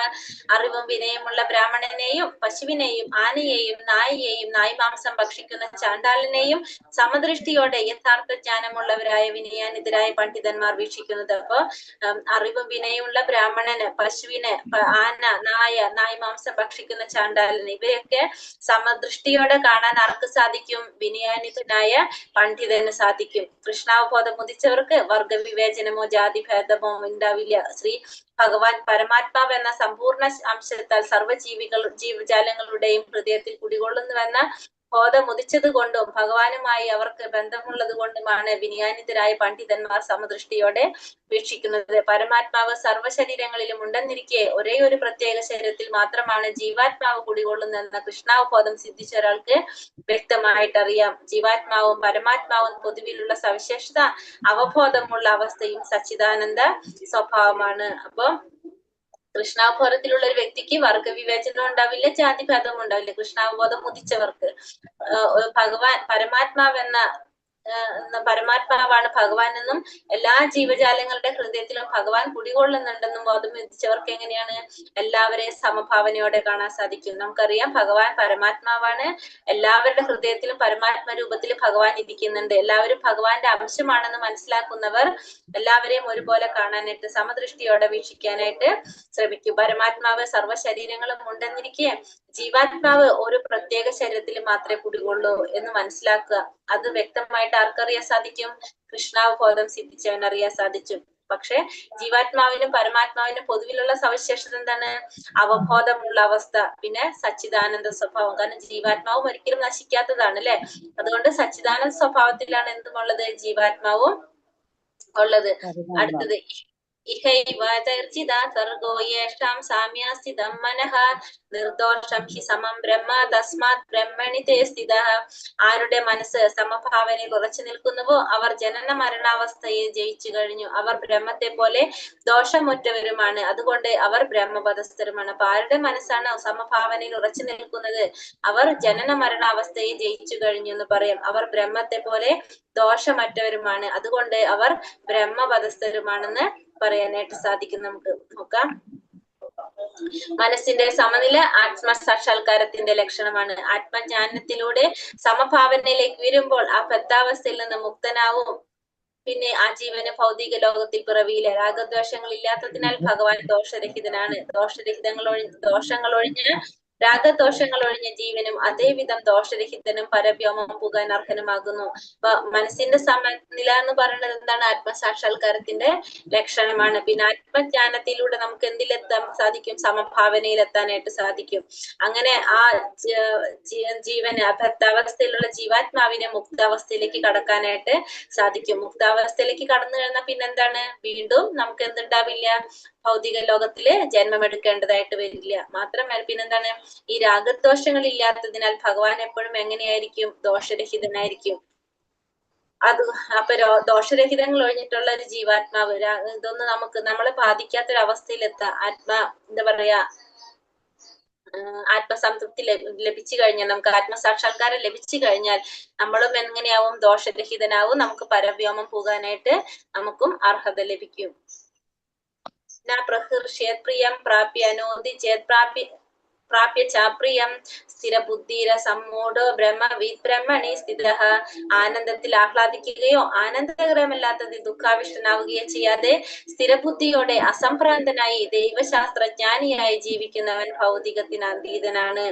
A: അറിവും വിനയമുള്ള ബ്രാഹ്മണനെയും പശുവിനെയും ആനയെയും നായയെയും നായ്മാംസം ഭക്ഷിക്കുന്ന ചാണ്ടാളനെയും സമദൃഷ്ടിയോടെ യഥാർത്ഥ ജ്ഞാനമുള്ളവരായ വിനയാനിതരായ പണ്ഡിതന്മാർ വീക്ഷിക്കുന്നത്. അപ്പൊ അറിവും വിനയമുള്ള ബ്രാഹ്മണന്, പശുവിന്, ആന, നായ, നായ്മാംസം ഭക്ഷിക്കുന്ന ചാണ്ടാളന്, ഇവയൊക്കെ സമദൃഷ്ടിയോടെ കാണാൻ ആർക്ക് സാധിക്കും? വിനയാനിതനായ പണ്ഡിതന് സാധിക്കും. കൃഷ്ണാവബോധം ഉദിച്ചവർക്ക് വർഗവിവേചനമോ ജാതിഭേദമോ ഉണ്ടാവില്ല. ഭഗവാൻ പരമാത്മാവ് എന്ന സമ്പൂർണ്ണ അംശത്താൽ ജീവജാലങ്ങളുടെയും ഹൃദയത്തിൽ കുടികൊള്ളുന്നുവെന്ന ബോധം ഉദിച്ചത് കൊണ്ടും ഭഗവാനുമായി അവർക്ക് ബന്ധമുള്ളത് കൊണ്ടുമാണ് വിനയാനിതരായ പണ്ഡിതന്മാർ സമദൃഷ്ടിയോടെ വീക്ഷിക്കുന്നത്. പരമാത്മാവ് സർവ്വശരീരങ്ങളിലും ഉണ്ടെന്നിരിക്കെ ഒരേ ഒരു പ്രത്യേക ശരീരത്തിൽ മാത്രമാണ് ജീവാത്മാവ് കുടികൊള്ളുന്നതെന്ന കൃഷ്ണാവബോധം സിദ്ധിച്ച ഒരാൾക്ക് വ്യക്തമായിട്ട് അറിയാം. ജീവാത്മാവും പരമാത്മാവും പൊതുവിലുള്ള സവിശേഷത അവബോധമുള്ള അവസ്ഥയും സച്ചിദാനന്ദ സ്വഭാവമാണ്. അപ്പൊ കൃഷ്ണാവബോധത്തിലുള്ള ഒരു വ്യക്തിക്ക് വർഗവിവേചനം ഉണ്ടാവില്ല, ജാതിഭേദവും ഉണ്ടാവില്ല. കൃഷ്ണാവബോധം ഉദിച്ചവർക്ക് പരമാത്മാവാണ് ഭഗവാൻ എന്നും എല്ലാ ജീവജാലങ്ങളുടെ ഹൃദയത്തിലും ഭഗവാൻ കുടികൊള്ളുന്നുണ്ടെന്നും ബോധം ഉദിച്ചവർക്ക് എങ്ങനെയാണ്? എല്ലാവരെയും സമഭാവനയോടെ കാണാൻ സാധിക്കും. നമുക്കറിയാം ഭഗവാൻ പരമാത്മാവാണ്. എല്ലാവരുടെ ഹൃദയത്തിലും പരമാത്മ രൂപത്തിൽ ഭഗവാൻ ഇരിക്കുന്നുണ്ട്. എല്ലാവരും ഭഗവാന്റെ അംശമാണെന്ന് മനസ്സിലാക്കുന്നവർ എല്ലാവരെയും ഒരുപോലെ കാണാനായിട്ട് സമദൃഷ്ടിയോടെ വീക്ഷിക്കാനായിട്ട് ശ്രമിക്കും. പരമാത്മാവ് സർവ്വശരീരങ്ങളും ഉണ്ടെന്നിരിക്കെ ജീവാത്മാവ് ഒരു പ്രത്യേക ശരീരത്തിൽ മാത്രമേ കുടികൊള്ളൂ എന്ന് മനസ്സിലാക്കുക. അത് വ്യക്തമായിട്ട് ആർക്കറിയാൻ സാധിക്കും? കൃഷ്ണാവബോധം സിദ്ധിച്ചവനറിയാൻ സാധിച്ചു. പക്ഷെ ജീവാത്മാവിനും പരമാത്മാവിനും പൊതുവിലുള്ള സവിശേഷത എന്താണ്? അവബോധമുള്ള അവസ്ഥ, പിന്നെ സച്ചിദാനന്ദ സ്വഭാവം. കാരണം ജീവാത്മാവും ഒരിക്കലും നശിക്കാത്തതാണ് അല്ലെ. അതുകൊണ്ട് സച്ചിദാനന്ദ സ്വഭാവത്തിലാണ് എന്തുമുള്ളത്? ജീവാത്മാവും ഉള്ളത്. അടുത്തത് നിർദോഷം ഹി സമം ബ്രഹ്മ തസ്മാത് ബ്രഹ്മണി തേ സ്ഥിതഃ. ആരുടെ മനസ്സ് സമഭാവനയിൽ ഉറച്ചു നിൽക്കുന്നുവോ അവർ ജനന മരണാവസ്ഥയെ ജയിച്ചു കഴിഞ്ഞു. അവർ ബ്രഹ്മത്തെ പോലെ ദോഷമുറ്റവരുമാണ്, അതുകൊണ്ട് അവർ ബ്രഹ്മപദസ്ഥരുമാണ്. അപ്പൊ ആരുടെ മനസ്സാണ് സമഭാവനയിൽ ഉറച്ചു നിൽക്കുന്നത് അവർ ജനന മരണാവസ്ഥയെ ജയിച്ചു കഴിഞ്ഞു എന്ന് പറയാം. അവർ ബ്രഹ്മത്തെ പോലെ ദോഷമറ്റവരുമാണ്, അതുകൊണ്ട് അവർ ബ്രഹ്മപദസ്ഥരുമാണെന്ന് പറയാനായിട്ട് സാധിക്കും. നമുക്ക് നോക്കാം. മനസ്സിന്റെ സമനില ആത്മസാക്ഷാത്കാരത്തിന്റെ ലക്ഷണമാണ്. ആത്മജ്ഞാനത്തിലൂടെ സമഭാവനയിലേക്ക് വരുമ്പോൾ ആ ബദ്ധാവസ്ഥയിൽ നിന്ന് മുക്തനാവും. പിന്നെ ആ ജീവന് ഭൗതിക ലോകത്തിൽ പിറവിയില്ല. രാഗദ്വേഷങ്ങൾ ഇല്ലാത്തതിനാൽ ഭഗവാൻ ദോഷരഹിതനാണ്. ദോഷങ്ങൾ ഒഴിഞ്ഞ് രാഗദോഷങ്ങൾ ഒഴിഞ്ഞ ജീവനും അതേവിധം ദോഷരഹിതനും പരവ്യോമം പുകാൻ അർഹനുമാകുന്നു. അപ്പൊ മനസ്സിന്റെ സമനില എന്ന് പറയുന്നത് എന്താണ്? ആത്മസാക്ഷാത്കാരത്തിന്റെ ലക്ഷണമാണ്. പിന്നെ ആത്മജ്ഞാനത്തിലൂടെ നമുക്ക് എന്തിലെത്താൻ സാധിക്കും? സമഭാവനയിലെത്താനായിട്ട് സാധിക്കും. അങ്ങനെ ആ ജീവന് ബദ്ധാവസ്ഥയിലുള്ള ജീവാത്മാവിനെ മുക്താവസ്ഥയിലേക്ക് കടക്കാനായിട്ട് സാധിക്കും. മുക്താവസ്ഥയിലേക്ക് കടന്നു കഴിഞ്ഞാൽ പിന്നെന്താണ്? വീണ്ടും നമുക്ക് എന്തുണ്ടാവില്ല? ഭൗതിക ലോകത്തില് ജന്മമെടുക്കേണ്ടതായിട്ട് വരില്ല. മാത്രമല്ല പിന്നെന്താണ്? ഈ രാഗദോഷങ്ങൾ ഇല്ലാത്തതിനാൽ ഭഗവാൻ എപ്പോഴും എങ്ങനെയായിരിക്കും? ദോഷരഹിതനായിരിക്കും. അപ്പൊ ദോഷരഹിതങ്ങൾ ഒഴിഞ്ഞിട്ടുള്ള ഒരു ജീവാത്മാവ്, ഇതൊന്നും നമ്മളെ ബാധിക്കാത്തൊരു അവസ്ഥയിലെത്താം. എന്താ പറയാ, ആത്മസംതൃപ്തി ലഭിച്ചു കഴിഞ്ഞാൽ, നമുക്ക് ആത്മസാക്ഷാത്കാരം ലഭിച്ചു കഴിഞ്ഞാൽ നമ്മളും എങ്ങനെയാവും? ദോഷരഹിതനാവും. നമുക്ക് പരവ്യോമം പോകാനായിട്ട് നമുക്കും അർഹത ലഭിക്കും. ന പ്രഹൃഷ്യേത് പ്രിയം പ്രാപ്യ നോന്തി ചേത് പ്രാപ്യ ചാപ്രിയം സ്ഥിരബുദ്ധിര സമ്മൂഢോ ബ്രഹ്മവിത് ബ്രഹ്മണി സ്ഥിതഃ. ആനന്ദത്തിൽ ആഹ്ലാദിക്കുകയോ ആനന്ദകരമല്ലാത്തതിൽ ദുഃഖാവിഷ്ടനാവുകയോ ചെയ്യാതെ സ്ഥിരബുദ്ധിയോടെ അസംഭ്രാന്തനായി ദൈവശാസ്ത്രജ്ഞാനിയായി ജീവിക്കുന്നവൻ ഭൗതികത്തിന് അതീതനാണ്.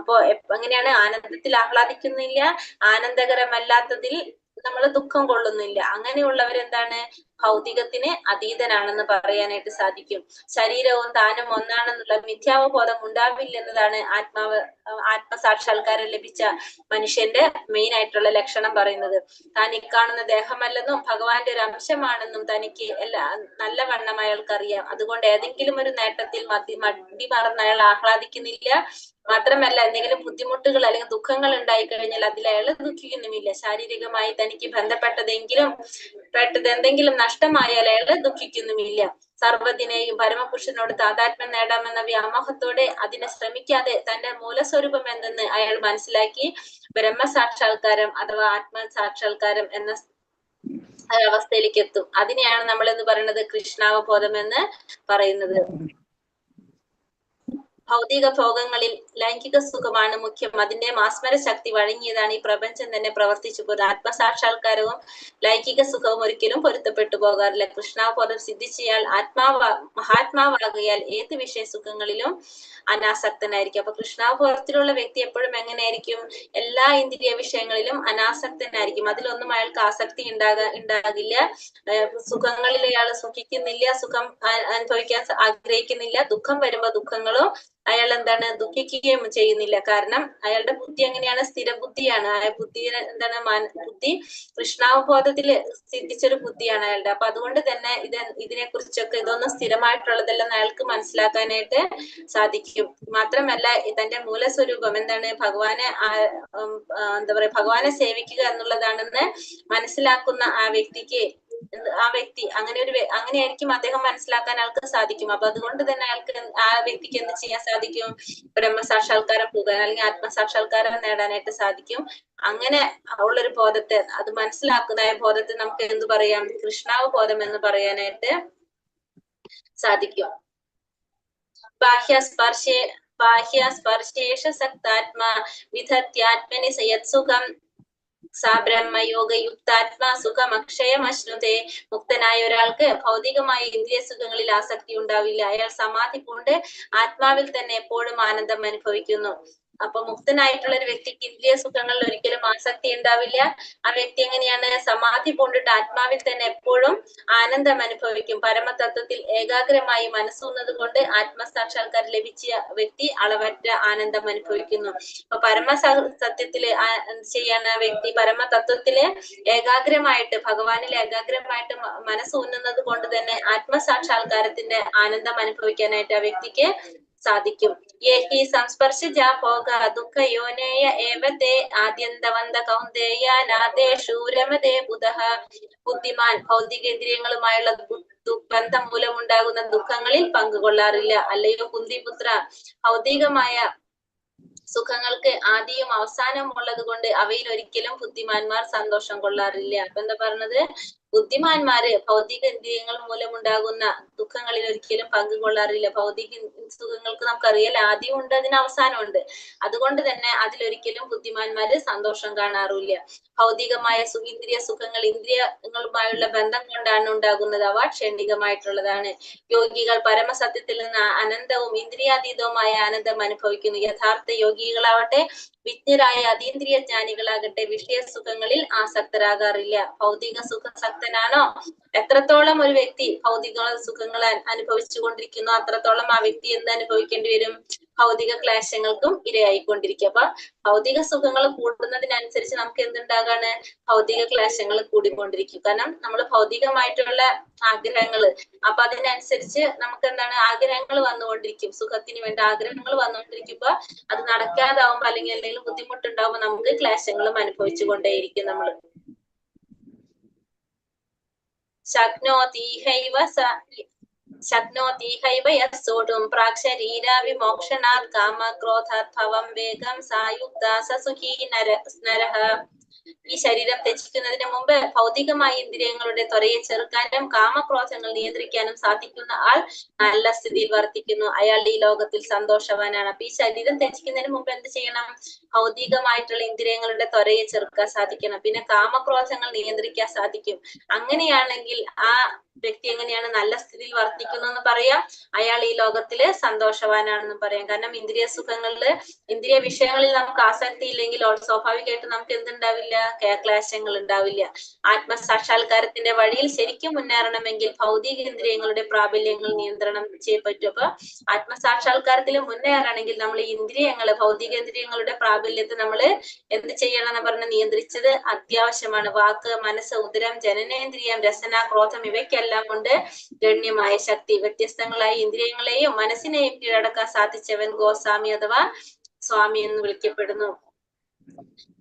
A: അപ്പോ എങ്ങനെയാണ്? ആനന്ദത്തിൽ ആഹ്ലാദിക്കുന്നില്ല, ആനന്ദകരമല്ലാത്തതിൽ നമ്മൾ ദുഃഖം കൊള്ളുന്നില്ല. അങ്ങനെയുള്ളവരെന്താണ്? ഭൗതികത്തിന് അതീതനാണെന്ന് പറയാനായിട്ട് സാധിക്കും. ശരീരവും താനും ഒന്നാണെന്നുള്ള മിഥ്യാവബോധം ഉണ്ടാവില്ല എന്നതാണ് ആത്മസാക്ഷാത്കാരം ലഭിച്ച മനുഷ്യന്റെ മെയിൻ ആയിട്ടുള്ള ലക്ഷണം പറയുന്നത്. താൻ ഇക്കാണുന്ന ദേഹമല്ലെന്നും ഭഗവാന്റെ ഒരു അംശമാണെന്നും തനിക്ക് നല്ലവണ്ണം അയാൾക്കറിയാം. അതുകൊണ്ട് ഏതെങ്കിലും ഒരു നേട്ടത്തിൽ മടി മറന്ന് അയാൾ ആഹ്ലാദിക്കുന്നില്ല. മാത്രമല്ല, എന്തെങ്കിലും ബുദ്ധിമുട്ടുകൾ അല്ലെങ്കിൽ ദുഃഖങ്ങൾ ഉണ്ടായി കഴിഞ്ഞാൽ അതിൽ അയാൾ ദുഃഖിക്കുന്നുമില്ല. ശാരീരികമായി തനിക്ക് എന്തെങ്കിലും നഷ്ടമായാൽ അയാൾ ദുഃഖിക്കുന്നുമില്ല. സർവ്വതിനെയും പരമപുരുഷനോട് താതാത്മ്യം നേടാമെന്ന വ്യാമോഹത്തോടെ അതിനെ ശ്രമിക്കാതെ തന്റെ മൂലസ്വരൂപം എന്തെന്ന് അയാൾ മനസ്സിലാക്കി ബ്രഹ്മസാക്ഷാത്കാരം അഥവാ ആത്മസാക്ഷാത്കാരം എന്ന അവസ്ഥയിലേക്ക് എത്തും. അതിനെയാണ് നമ്മൾ എന്ന് പറയുന്നത് കൃഷ്ണാവബോധം എന്ന് പറയുന്നത്. ഭൗതിക ഭോഗങ്ങളിൽ ലൈംഗിക സുഖമാണ് മുഖ്യം. അതിന്റെ മാസ്മര ശക്തി വഴങ്ങിയതാണ് ഈ പ്രപഞ്ചം തന്നെ പ്രവർത്തിച്ചു പോകുന്നത്. ആത്മസാക്ഷാത്കാരവും ലൈംഗിക സുഖവും ഒരിക്കലും പൊരുത്തപ്പെട്ടു പോകാറില്ല. കൃഷ്ണാവബോധം സിദ്ധിച്ചയാൾ മഹാത്മാവാകയാൽ ഏത് വിഷയ സുഖങ്ങളിലും അനാസക്തനായിരിക്കും. അപ്പൊ കൃഷ്ണാവബോധത്തിലുള്ള വ്യക്തി എപ്പോഴും എങ്ങനെയായിരിക്കും? എല്ലാ ഇന്ദ്രിയ വിഷയങ്ങളിലും അനാസക്തനായിരിക്കും. അതിലൊന്നും അയാൾക്ക് ആസക്തി ഉണ്ടാകില്ല. സുഖങ്ങളിൽ അയാൾ സുഖിക്കുന്നില്ല, സുഖം അനുഭവിക്കാൻ ആഗ്രഹിക്കുന്നില്ല. ദുഃഖം വരുമ്പോ ദുഃഖങ്ങളും അയാൾ എന്താണ്? ദുഃഖിക്കുകയും ചെയ്യുന്നില്ല. കാരണം അയാളുടെ ബുദ്ധി എങ്ങനെയാണ്? സ്ഥിരബുദ്ധിയാണ്. ബുദ്ധി എന്താണ്? ബുദ്ധി കൃഷ്ണാവബോധത്തില് സിദ്ധിച്ചൊരു ബുദ്ധിയാണ് അയാളുടെ. അപ്പൊ അതുകൊണ്ട് തന്നെ ഇതിനെ കുറിച്ചൊക്കെ ഇതൊന്നും സ്ഥിരമായിട്ടുള്ളതെല്ലാം അയാൾക്ക് മനസ്സിലാക്കാനായിട്ട് സാധിക്കും. മാത്രമല്ല, തന്റെ മൂലസ്വരൂപം എന്താണ്? ഭഗവാനെ ഭഗവാനെ സേവിക്കുക എന്നുള്ളതാണെന്ന് മനസ്സിലാക്കുന്ന ആ വ്യക്തി അങ്ങനെയായിരിക്കും അദ്ദേഹം മനസ്സിലാക്കാൻ അയാൾക്ക് സാധിക്കും. അപ്പൊ അതുകൊണ്ട് തന്നെ അയാൾക്ക് ആ വ്യക്തിക്ക് എന്ത് ചെയ്യാൻ സാധിക്കും? ബ്രഹ്മസാക്ഷാത്കാരം പോകാൻ അല്ലെങ്കിൽ ആത്മസാക്ഷാത്കാരം നേടാനായിട്ട് സാധിക്കും. അങ്ങനെ ഉള്ളൊരു ബോധത്തെ, അത് മനസ്സിലാക്കുന്നതായ ബോധത്തെ നമുക്ക് എന്ത് പറയാം? കൃഷ്ണാവബോധം എന്ന് പറയാനായിട്ട് സാധിക്കും. ബാഹ്യസ്പർശേഷ സക്താത്മാ വിധത്യാത്മനി സയത്സുഖം സാ ബ്രഹ്മയോഗയുക്താത്മാ സുഖമക്ഷയമശ്നുതേ. മുക്തനായ ഒരാൾക്ക് ഭൗതികമായ ഇന്ദ്രിയ സുഖങ്ങളിൽ ആസക്തി ഉണ്ടാവില്ല. അയാൾ സമാധി പൂണ്ട് ആത്മാവിൽ തന്നെ എപ്പോഴും ആനന്ദം അനുഭവിക്കുന്നു. അപ്പൊ മുക്തനായിട്ടുള്ള ഒരു വ്യക്തിക്ക് ഇന്ദ്രിയ സുഖങ്ങളിൽ ഒരിക്കലും ആസക്തി ഉണ്ടാവില്ല. ആ വ്യക്തി എങ്ങനെയാണ്? സമാധി പൂണ്ടിട്ട് ആത്മാവിൽ തന്നെ എപ്പോഴും ആനന്ദം അനുഭവിക്കും. പരമതത്വത്തിൽ ഏകാഗ്രമായി മനസ്സുന്നത് കൊണ്ട് ആത്മസാക്ഷാത്കാരം ലഭിച്ച വ്യക്തി അളവറ്റ ആനന്ദം അനുഭവിക്കുന്നു. അപ്പൊ പരമസത്യത്തില് ചെയ്യാണ് ആ വ്യക്തി പരമതത്വത്തില് ഏകാഗ്രമായിട്ട് ഭഗവാനിൽ ഏകാഗ്രമായിട്ട് മനസ്സൂന്നുന്നത് കൊണ്ട് തന്നെ ആത്മസാക്ഷാത്കാരത്തിന്റെ ആനന്ദം അനുഭവിക്കാനായിട്ട് ആ വ്യക്തിക്ക് സാധിക്കും. യേഹി സംസ്പർശജാ ഭോഗ ദുഃഖയോനേയ ഏവതേ ആദ്യന്തവന്ത കൗന്ദേയ നാദേഷു രമതേ ബുധഃ. ബുദ്ധിമാൻ ഭൗതികേന്ദ്രിയങ്ങളുമായുള്ള ബന്ധം മൂലമുണ്ടാകുന്ന ദുഃഖങ്ങളിൽ പങ്കുകൊള്ളാറില്ല. അല്ലയോ കുന്തിപുത്ര, ഭൗതികമായ സുഖങ്ങൾക്ക് ആദിയും അവസാനവും ഉള്ളത് കൊണ്ട് അവയിൽ ഒരിക്കലും ബുദ്ധിമാന്മാർ സന്തോഷം കൊള്ളാറില്ല. അപ്പൊ എന്താ പറഞ്ഞത്? ബുദ്ധിമാന്മാര് ഭൗതിക ഇന്ദ്രിയങ്ങൾ മൂലമുണ്ടാകുന്ന ദുഃഖങ്ങളിൽ ഒരിക്കലും പങ്കുകൊള്ളാറില്ല. ഭൗതിക സുഖങ്ങൾക്ക് നമുക്കറിയാം ആദ്യം ഉണ്ട്, അതിന് അവസാനമുണ്ട്. അതുകൊണ്ട് തന്നെ അതിലൊരിക്കലും ബുദ്ധിമാന്മാര് സന്തോഷം കാണാറില്ല. ഭൗതികമായ ഇന്ദ്രിയ സുഖങ്ങൾ ഇന്ദ്രിയങ്ങളുമായുള്ള ബന്ധം കൊണ്ടാണ് ഉണ്ടാകുന്നത്. അവ ക്ഷണികമായിട്ടുള്ളതാണ്. യോഗികൾ പരമസത്യത്തിൽ നിന്ന് അനന്തവും ഇന്ദ്രിയാതീതവുമായ ആനന്ദം അനുഭവിക്കുന്നു. യഥാർത്ഥ യോഗികളാവട്ടെ വിജ്ഞരായ അതീന്ദ്രിയ ജ്ഞാനികളാകട്ടെ വിഷയ സുഖങ്ങളിൽ ആസക്തരാകാറില്ല. ഭൗതിക സുഖസക്തനാണോ, എത്രത്തോളം ഒരു വ്യക്തി ഭൗതിക സുഖങ്ങൾ അനുഭവിച്ചു കൊണ്ടിരിക്കുന്നു അത്രത്തോളം ആ വ്യക്തി എന്ത് അനുഭവിക്കേണ്ടി വരും? ഭൗതിക ക്ലേശങ്ങൾക്കും ഇരയായിക്കൊണ്ടിരിക്കും. അപ്പൊ ഭൗതിക സുഖങ്ങൾ കൂടുന്നതിനനുസരിച്ച് നമുക്ക് എന്തുണ്ടാകാണ്? ഭൗതിക ക്ലേശങ്ങൾ കൂടിക്കൊണ്ടിരിക്കും. കാരണം നമ്മൾ ഭൗതികമായിട്ടുള്ള ആഗ്രഹങ്ങള്, അപ്പൊ അതിനനുസരിച്ച് നമുക്ക് എന്താണ്? ആഗ്രഹങ്ങൾ വന്നുകൊണ്ടിരിക്കും. സുഖത്തിന് വേണ്ട ആഗ്രഹങ്ങൾ വന്നുകൊണ്ടിരിക്കുമ്പോ അത് നടക്കാതാവുമ്പോ അല്ലെങ്കിൽ എന്തെങ്കിലും ബുദ്ധിമുട്ടുണ്ടാവുമ്പോ നമുക്ക് ക്ലേശങ്ങളും അനുഭവിച്ചു കൊണ്ടേയിരിക്കും നമ്മൾ. ശക്നോതിഹൈവ യസ്സോഢും പ്രാക്ശരീരാവിമോക്ഷണാത് കാമക്രോധാത് ഭവം വേഗം സായുക്താ സസുഖീ നരഃ. ഈ ശരീരം ത്യജിക്കുന്നതിന് മുമ്പ് ഭൗതികമായ ഇന്ദ്രിയങ്ങളുടെ ത്വരയെ ചെറുക്കാനും കാമക്രോധങ്ങൾ നിയന്ത്രിക്കാനും സാധിക്കുന്ന ആൾ നല്ല സ്ഥിതിയിൽ വർത്തിക്കുന്നു. അയാൾ ഈ ലോകത്തിൽ സന്തോഷവാനാണ്. അപ്പൊ ഈ ശരീരം ത്യജിക്കുന്നതിന് മുമ്പ് എന്ത് ചെയ്യണം? ഭൗതികമായിട്ടുള്ള ഇന്ദ്രിയങ്ങളുടെ ത്വരയെ ചെറുക്കാൻ സാധിക്കണം. പിന്നെ കാമക്രോധങ്ങൾ നിയന്ത്രിക്കാൻ സാധിക്കും. അങ്ങനെയാണെങ്കിൽ ആ വ്യക്തി എങ്ങനെയാണ്? നല്ല സ്ഥിതിയിൽ വർത്തിക്കുന്നു എന്ന് പറയാം. അയാൾ ഈ ലോകത്തില് സന്തോഷവാനാണെന്ന് പറയാം. കാരണം ഇന്ദ്രിയ സുഖങ്ങളില്, ഇന്ദ്രിയ വിഷയങ്ങളിൽ നമുക്ക് ആസക്തി ഇല്ലെങ്കിൽ സ്വാഭാവികമായിട്ട് നമുക്ക് എന്തുണ്ടാവില്ല? ക്ലേശങ്ങൾ ഉണ്ടാവില്ല. ആത്മസാക്ഷാത്കാരത്തിന്റെ വഴിയിൽ ശരിക്കും മുന്നേറണമെങ്കിൽ ഭൗതിക ഇന്ദ്രിയങ്ങളുടെ പ്രാബല്യങ്ങൾ നിയന്ത്രണം ചെയ്യേ പറ്റും. അപ്പൊ ആത്മസാക്ഷാത്കാരത്തിൽ മുന്നേറണമെങ്കിൽ നമ്മൾ ഈ ഇന്ദ്രിയങ്ങള്, ഭൗതിക ഇന്ദ്രിയങ്ങളുടെ പ്രാബല്യത്തെ നമ്മൾ എന്ത് ചെയ്യണം എന്ന് പറഞ്ഞ് നിയന്ത്രിച്ചത് അത്യാവശ്യമാണ്. വാക്ക്, മനസ്സ്, ഉദരം, ജനനേന്ദ്രിയം, രസന, ക്രോധം ഇവയ്ക്കെല്ലാം കൊണ്ട് ഗണ്യമായ ശക്തി. വ്യത്യസ്തങ്ങളായ ഇന്ദ്രിയങ്ങളെയും മനസ്സിനെയും കീഴടക്കാൻ സാധിച്ചവൻ ഗോസ്വാമി അഥവാ സ്വാമി എന്ന് വിളിക്കപ്പെടുന്നു.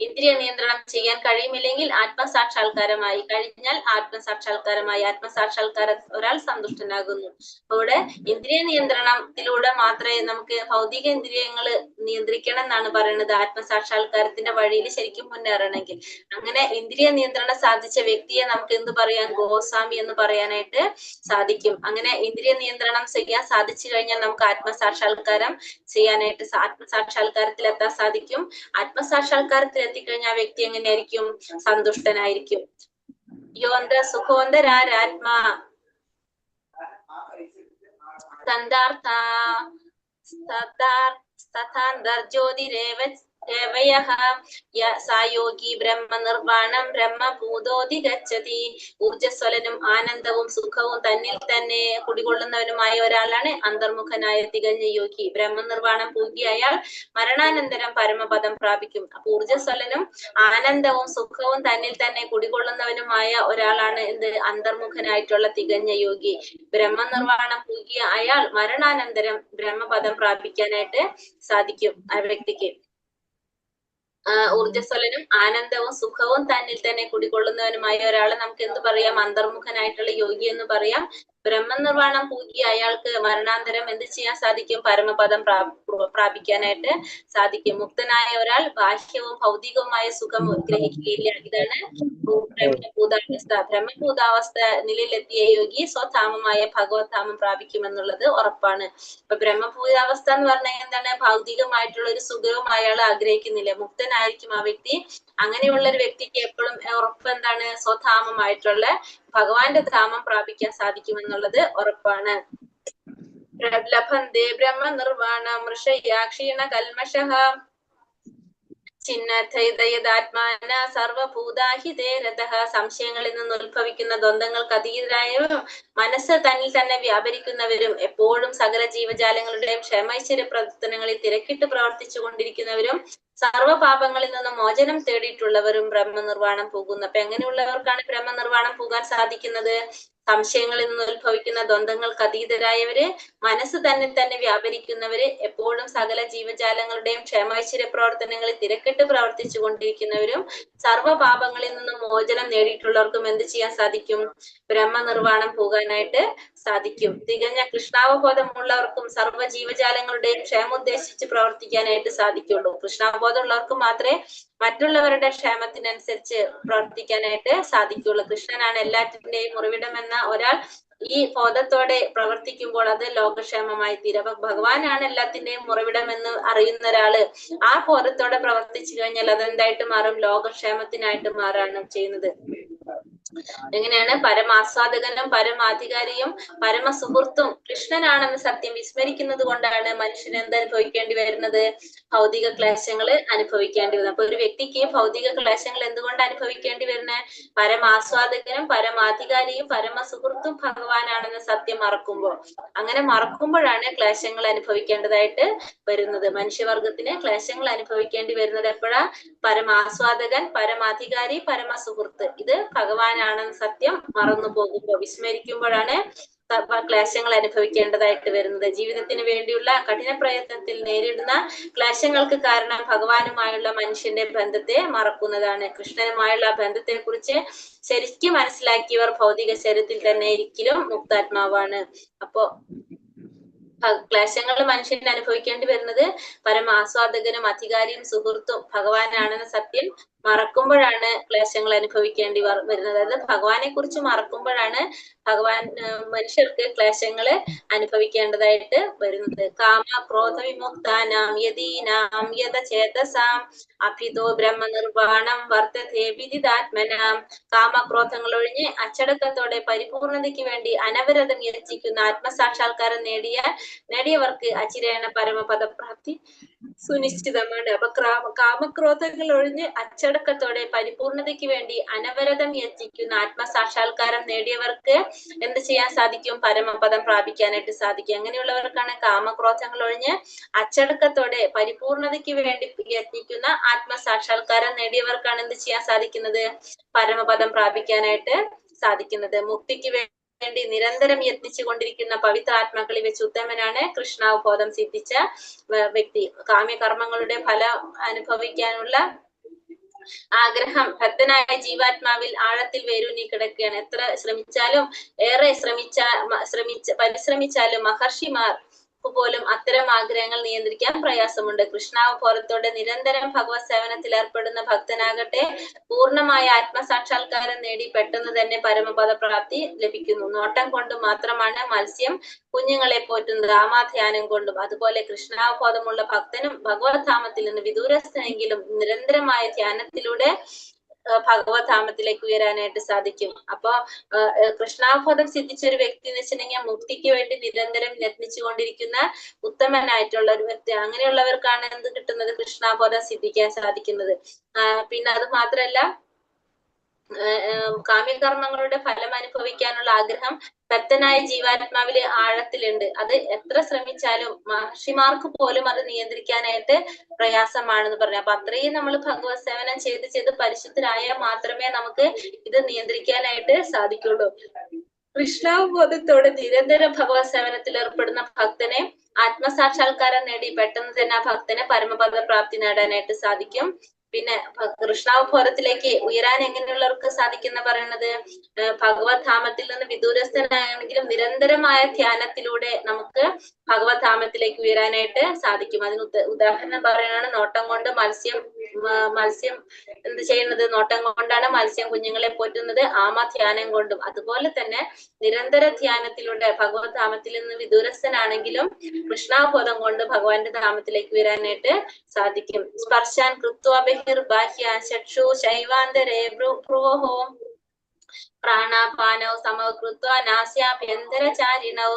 A: ഇന്ദ്രിയ നിയന്ത്രണം ചെയ്യാൻ കഴിയുമില്ലെങ്കിൽ ആത്മസാക്ഷാത്കാരമായി, കഴിഞ്ഞാൽ ആത്മസാക്ഷാത്കാരമായി. ആത്മസാക്ഷാത്കാര ഒരാൾ സന്തുഷ്ടനാകുന്നു. അവിടെ ഇന്ദ്രിയ നിയന്ത്രണത്തിലൂടെ മാത്രമേ നമുക്ക് ഭൗതിക ഇന്ദ്രിയങ്ങള് നിയന്ത്രിക്കണം എന്നാണ് പറയുന്നത്, ആത്മസാക്ഷാത്കാരത്തിന്റെ വഴിയിൽ ശരിക്കും മുന്നേറണമെങ്കിൽ. അങ്ങനെ ഇന്ദ്രിയ നിയന്ത്രണം സാധിച്ച വ്യക്തിയെ നമുക്ക് എന്ത് പറയാം? ഗോസ്വാമി എന്ന് പറയാനായിട്ട് സാധിക്കും. അങ്ങനെ ഇന്ദ്രിയ നിയന്ത്രണം ചെയ്യാൻ സാധിച്ചു കഴിഞ്ഞാൽ നമുക്ക് ആത്മസാക്ഷാത്കാരം ചെയ്യാനായിട്ട്, ആത്മസാക്ഷാത്കാരത്തിൽ എത്താൻ സാധിക്കും. ആത്മസാക്ഷാത്കാരത്തിൽ എത്തിക്കഴിഞ്ഞാൽ ആ വ്യക്തി എങ്ങനെയായിരിക്കും? സന്തുഷ്ടനായിരിക്കും. യോന്ത സുഖോന്തരാത്മാ സന്ദാർത്ഥ സായോഗി ബ്രഹ്മ നിർവാണം ബ്രഹ്മഭൂതോധി ഗച്ഛതി. ഊർജ്ജസ്വലനും ആനന്ദവും സുഖവും തന്നിൽ തന്നെ കുടികൊള്ളുന്നവനുമായ ഒരാളാണ് അന്തർമുഖനായ തികഞ്ഞ യോഗി. ബ്രഹ്മനിർവാണം പൂകിയ അയാൾ മരണാനന്തരം പരമപദം പ്രാപിക്കും. അപ്പൊ ഊർജ്ജസ്വലനും ആനന്ദവും സുഖവും തന്നിൽ തന്നെ കുടികൊള്ളുന്നവനുമായ ഒരാളാണ് എന്ത്? അന്തർമുഖനായിട്ടുള്ള തികഞ്ഞ യോഗി. ബ്രഹ്മനിർവാണം പൂകിയ അയാൾ മരണാനന്തരം ബ്രഹ്മപദം പ്രാപിക്കാനായിട്ട് സാധിക്കും ആ വ്യക്തിക്ക്. ഊർജ്ജസ്വലനും ആനന്ദവും സുഖവും തന്നിൽ തന്നെ കുടികൊള്ളുന്നവനുമായ ഒരാളെ നമുക്ക് എന്ത് പറയാം? അന്തർമുഖനായിട്ടുള്ള യോഗി എന്ന് പറയാം. ബ്രഹ്മനിർവാണം പൂകിയ അയാൾക്ക് മരണാന്തരം എന്ത് ചെയ്യാൻ സാധിക്കും? പരമപദം പ്രാപിക്കാനായിട്ട് സാധിക്കും. മുക്തനായ ഒരാൾ ബാഹ്യവും ഭൗതികവുമായ സുഖം ഗ്രഹിക്കുകയില്ല. ഇതാണ് ബ്രഹ്മഭൂതാവസ്ഥ. ബ്രഹ്മഭൂതാവസ്ഥ നിലയിലെത്തിയ യോഗി സ്വധാമമായ ഭഗവത്ധാമം പ്രാപിക്കുമെന്നുള്ളത് ഉറപ്പാണ്. ഇപ്പൊ ബ്രഹ്മഭൂതാവസ്ഥ എന്ന് പറഞ്ഞാൽ എന്താണ്? ഭൗതികമായിട്ടുള്ള ഒരു സുഖവും അയാൾ ആഗ്രഹിക്കുന്നില്ല, മുക്തനായിരിക്കും ആ വ്യക്തി. അങ്ങനെയുള്ള ഒരു വ്യക്തിക്ക് എപ്പോഴും ഉറപ്പ് എന്താണ്? സ്വധാമമായിട്ടുള്ള ഭഗവാന്റെ ധാമം പ്രാപിക്കാൻ സാധിക്കുമെന്നുള്ളത് ഉറപ്പാണ്. ലഭന്തേ ബ്രഹ്മ നിർവാണം ഋഷയ ക്ഷീണ കൽമഷഃ ചിന്നഥൈതയദാത്മാന സർവഭൂതാഹിതേ രതഃ. സംശയങ്ങളിൽ നിന്ന് ഉത്ഭവിക്കുന്ന ദ്വന്ദ്ങ്ങൾക്ക് അതീതരായവരും മനസ്സ് തന്നിൽ തന്നെ വ്യാപരിക്കുന്നവരും എപ്പോഴും സകല ജീവജാലങ്ങളുടെയും ക്ഷേമൈശ്വര്യ പ്രവർത്തനങ്ങളിൽ തിരക്കിട്ട് പ്രവർത്തിച്ചു കൊണ്ടിരിക്കുന്നവരും സർവ്വപാപങ്ങളിൽ നിന്ന് മോചനം തേടിയിട്ടുള്ളവരും ബ്രഹ്മനിർവാണം പോകുന്നു. അപ്പൊ എങ്ങനെയുള്ളവർക്കാണ് ബ്രഹ്മനിർവാണം പോകാൻ സാധിക്കുന്നത്? സംശയങ്ങളിൽ നിന്ന് ഉത്ഭവിക്കുന്ന ദ്വന്ദ്ങ്ങൾക്ക് അതീതരായവര്, മനസ്സ് തന്നെ വ്യാപരിക്കുന്നവര്, എപ്പോഴും സകല ജീവജാലങ്ങളുടെയും ക്ഷേമൈശ്വര്യ പ്രവർത്തനങ്ങളിൽ തിരക്കിട്ട് പ്രവർത്തിച്ചു കൊണ്ടിരിക്കുന്നവരും സർവ്വപാപങ്ങളിൽ നിന്നും മോചനം നേടിയിട്ടുള്ളവർക്കും എന്ത് ചെയ്യാൻ സാധിക്കും? ബ്രഹ്മനിർവാണം പോകാനായിട്ട് സാധിക്കും. തികഞ്ഞ കൃഷ്ണാവബോധമുള്ളവർക്കും സർവ്വ ജീവജാലങ്ങളുടെയും ക്ഷേമം ഉദ്ദേശിച്ച് പ്രവർത്തിക്കാനായിട്ട് സാധിക്കുള്ളൂ. കൃഷ്ണാവബോധം ഉള്ളവർക്ക് മാത്രമേ മറ്റുള്ളവരുടെ ക്ഷേമത്തിനനുസരിച്ച് പ്രവർത്തിക്കാനായിട്ട് സാധിക്കുള്ളൂ. കൃഷ്ണനാണ് എല്ലാറ്റിന്റെയും ഉറവിടം എന്ന ഒരാൾ ഈ ബോധത്തോടെ പ്രവർത്തിക്കുമ്പോൾ അത് ലോകക്ഷേമമായി തീരും. അപ്പൊ ഭഗവാനാണ് എല്ലാത്തിന്റെയും ഉറവിടം എന്ന് അറിയുന്ന ഒരാള് ആ ബോധത്തോടെ പ്രവർത്തിച്ചു കഴിഞ്ഞാൽ അതെന്തായിട്ട് മാറും? ലോകക്ഷേമത്തിനായിട്ട് മാറാണ് ചെയ്യുന്നത്. എങ്ങനെയാണ്? പരമാസ്വാദകനും പരമാധികാരിയും പരമസുഹൃത്തും കൃഷ്ണനാണെന്ന് സത്യം വിസ്മരിക്കുന്നത് കൊണ്ടാണ് മനുഷ്യന് എന്ത് അനുഭവിക്കേണ്ടി വരുന്നത്? ഭൗതിക ക്ലേശങ്ങള് അനുഭവിക്കേണ്ടി വരുന്നത്. അപ്പൊ ഒരു വ്യക്തിക്ക് ഭൗതിക ക്ലേശങ്ങൾ എന്തുകൊണ്ട് അനുഭവിക്കേണ്ടി വരുന്നത്? പരമാസ്വാദകനും പരമാധികാരിയും പരമസുഹൃത്തും ഭഗവാനാണെന്ന് സത്യം മറക്കുമ്പോൾ. അങ്ങനെ മറക്കുമ്പോഴാണ് ക്ലേശങ്ങൾ അനുഭവിക്കേണ്ടതായിട്ട് വരുന്നത്. മനുഷ്യവർഗത്തിന് ക്ലേശങ്ങൾ അനുഭവിക്കേണ്ടി വരുന്നത് എപ്പോഴാ? പരമാസ്വാദകൻ, പരമാധികാരി, പരമസുഹൃത്ത് ഇത് ഭഗവാനാണെന്ന് സത്യം മറന്നു പോകുമ്പോൾ, വിസ്മരിക്കുമ്പോഴാണ് ക്ലേശങ്ങൾ അനുഭവിക്കേണ്ടതായിട്ട് വരുന്നത്. ജീവിതത്തിന് വേണ്ടിയുള്ള കഠിന പ്രയത്നത്തിൽ നേരിടുന്ന ക്ലേശങ്ങൾക്ക് കാരണം ഭഗവാനുമായുള്ള മനുഷ്യന്റെ ബന്ധത്തെ മറക്കുന്നതാണ്. കൃഷ്ണനുമായുള്ള ബന്ധത്തെ കുറിച്ച് ശരിക്കും മനസ്സിലാക്കിയവർ ഭൗതിക ശരീരത്തിൽ തന്നെ ഒരിക്കലും മുക്താത്മാവാണ്. അപ്പോ ക്ലേശങ്ങൾ മനുഷ്യന് അനുഭവിക്കേണ്ടി വരുന്നത് പരമാസ്വാദകനും അധികാരിയും സുഹൃത്തും ഭഗവാനാണെന്ന സത്യം മറക്കുമ്പോഴാണ് ക്ലേശങ്ങൾ അനുഭവിക്കേണ്ടി വരുന്നത്. അതായത് ഭഗവാനെ കുറിച്ച് മറക്കുമ്പോഴാണ് മനുഷ്യർക്ക് ക്ലേശങ്ങള് അനുഭവിക്കേണ്ടതായിട്ട് വരുന്നത്. കാമ ക്രോധ വിമുക്താനാം യതീനാം യതചേതസാം അഭിതോ ബ്രഹ്മ നിർവാണം വർത്തതേ വിദിതാത്മനാം. കാമക്രോധങ്ങൾ ഒഴിഞ്ഞ് അച്ചടക്കത്തോടെ പരിപൂർണതയ്ക്ക് വേണ്ടി അനവരതം യജിക്കുന്ന ആത്മസാക്ഷാത്കാരം നേടിയവർക്ക് അചിരേണ പരമപദപ്രാപ്തി സുനിശ്ചിതമാണ്. അപ്പൊ കാമക്രോധങ്ങൾ ഒഴിഞ്ഞ് അച്ചടക്കത്തോടെ പരിപൂർണതയ്ക്ക് വേണ്ടി അനവരതം യജിക്കുന്ന ആത്മസാക്ഷാത്കാരം നേടിയവർക്ക് എന്ത് ചെയ്യാൻ സാധിക്കും? പരമപദം പ്രാപിക്കാനായിട്ട് സാധിക്കും. അങ്ങനെയുള്ളവർക്കാണ് കാമക്രോധങ്ങൾ ഒഴിഞ്ഞ് അച്ചടക്കത്തോടെ പരിപൂർണതയ്ക്ക് വേണ്ടി യത്നിക്കുന്ന ആത്മസാക്ഷാത്കാരം നേടിയവർക്കാണ് എന്ത് ചെയ്യാൻ സാധിക്കുന്നത്? പരമപദം പ്രാപിക്കാനായിട്ട് സാധിക്കുന്നത്. മുക്തിക്ക് വേണ്ടി നിരന്തരം യത്നിച്ചു കൊണ്ടിരിക്കുന്ന പവിത്രാത്മാക്കളിൽ വെച്ച് ഉത്തമനാണ് കൃഷ്ണാവബോധം സിദ്ധിച്ച വ്യക്തി. കാമ്യകർമ്മങ്ങളുടെ ഫലം അനുഭവിക്കാനുള്ള ആഗ്രഹം ഭക്തനായ ജീവാത്മാവിൽ ആഴത്തിൽ വേരൂന്നി കിടക്കുകയാണ്. എത്ര ശ്രമിച്ചാലും ഏറെ പരിശ്രമിച്ചാലും മഹർഷിമാർ പോലും അത്തരം ആഗ്രഹങ്ങൾ നിയന്ത്രിക്കാൻ പ്രയാസമുണ്ട്. കൃഷ്ണാവബോധത്തോടെ നിരന്തരം ഭഗവത് സേവനത്തിൽ ഏർപ്പെടുന്ന ഭക്തനാകട്ടെ പൂർണ്ണമായ ആത്മസാക്ഷാത്കാരം നേടി പെട്ടെന്ന് തന്നെ പരമപദ പ്രാപ്തി ലഭിക്കുന്നു. നോട്ടം കൊണ്ട് മാത്രമാണ് മത്സ്യം കുഞ്ഞുങ്ങളെ പോറ്റുന്നത്, ആമാധ്യാനം കൊണ്ടും. അതുപോലെ കൃഷ്ണാവബോധമുള്ള ഭക്തനും ഭഗവത് ധാമത്തിൽ നിന്ന് വിദൂരസ്ഥനെങ്കിലും നിരന്തരമായ ധ്യാനത്തിലൂടെ ഭഗവത് ധാമത്തിലേക്ക് ഉയരാനായിട്ട് സാധിക്കും. അപ്പൊ കൃഷ്ണാവബോധം സിദ്ധിച്ച ഒരു വ്യക്തി എന്ന് വെച്ചിട്ടുണ്ടെങ്കിൽ മുക്തിക്ക് വേണ്ടി നിരന്തരം യത്നിച്ചുകൊണ്ടിരിക്കുന്ന ഉത്തമനായിട്ടുള്ള ഒരു വ്യക്തി. അങ്ങനെയുള്ളവർക്കാണ് എന്ത് കിട്ടുന്നത്? കൃഷ്ണാവബോധം സിദ്ധിക്കാൻ സാധിക്കുന്നത്. പിന്നെ അത് മാത്രല്ല കാമ്യകർമ്മങ്ങളുടെ ഫലം അനുഭവിക്കാനുള്ള ആഗ്രഹം ഭക്തനായ ജീവാത്മാവില് ആഴത്തിലുണ്ട്. അത് എത്ര ശ്രമിച്ചാലും മഹർഷിമാർക്ക് പോലും അത് നിയന്ത്രിക്കാനായിട്ട് പ്രയാസമാണെന്ന് പറഞ്ഞു. അപ്പൊ അത്രയും നമ്മൾ ഭഗവത് സേവനം ചെയ്ത് പരിശുദ്ധരായാൽ മാത്രമേ നമുക്ക് ഇത് നിയന്ത്രിക്കാനായിട്ട് സാധിക്കുള്ളൂ. കൃഷ്ണാവബോധത്തോടെ നിരന്തരം ഭഗവത് സേവനത്തിൽ ഏർപ്പെടുന്ന ഭക്തനെ ആത്മസാക്ഷാത്കാരം നേടി പെട്ടെന്ന് തന്നെ ആ ഭക്തനെ പരമപദ പ്രാപ്തി നേടാനായിട്ട് സാധിക്കും. പിന്നെ കൃഷ്ണാവബോധത്തിലേക്ക് ഉയരാൻ എങ്ങനെയുള്ളവർക്ക് സാധിക്കുന്ന പറയുന്നത് ഭഗവത് ധാമത്തിൽ നിന്ന് വിദൂരസ്ഥനാണെങ്കിലും നിരന്തരമായ ധ്യാനത്തിലൂടെ നമുക്ക് ഭഗവത് ധാമത്തിലേക്ക് ഉയരാനായിട്ട് സാധിക്കും. അതിന് ഉദാഹരണം പറയുകയാണ് നോട്ടം കൊണ്ട് മത്സ്യം എന്ത് ചെയ്യുന്നത്? നോട്ടം കൊണ്ടാണ് മത്സ്യം കുഞ്ഞുങ്ങളെ പോറ്റുന്നത്, ആമ ധ്യാനം കൊണ്ടും. അതുപോലെ തന്നെ നിരന്തര ധ്യാനത്തിലൂടെ ഭഗവത് ധാമത്തിൽ നിന്ന് വിദൂരസ്ഥനാണെങ്കിലും കൃഷ്ണാവബോധം കൊണ്ട് ഭഗവാന്റെ ധാമത്തിലേക്ക് ഉയരാനായിട്ട് സാധിക്കും. സ്പർശാൻ കൃത്വാ ബഹിർബാഹ്യാൻ ചക്ഷു ശൈവാന്തരേ ഭ്രുവോഃ പ്രാണാപാനോ സമകൃത്വാ നാസ്യാഭ്യന്തരചാരിണോ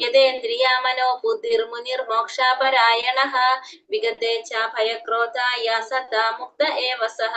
A: യതേന്ദ്രിയാ മനോ ബുദ്ധിർമുനിർ മോക്ഷാപരായണഃ വിഗതേ ച ഭയക്രോധായ സദാ മുക്ത ഏവ സഃ.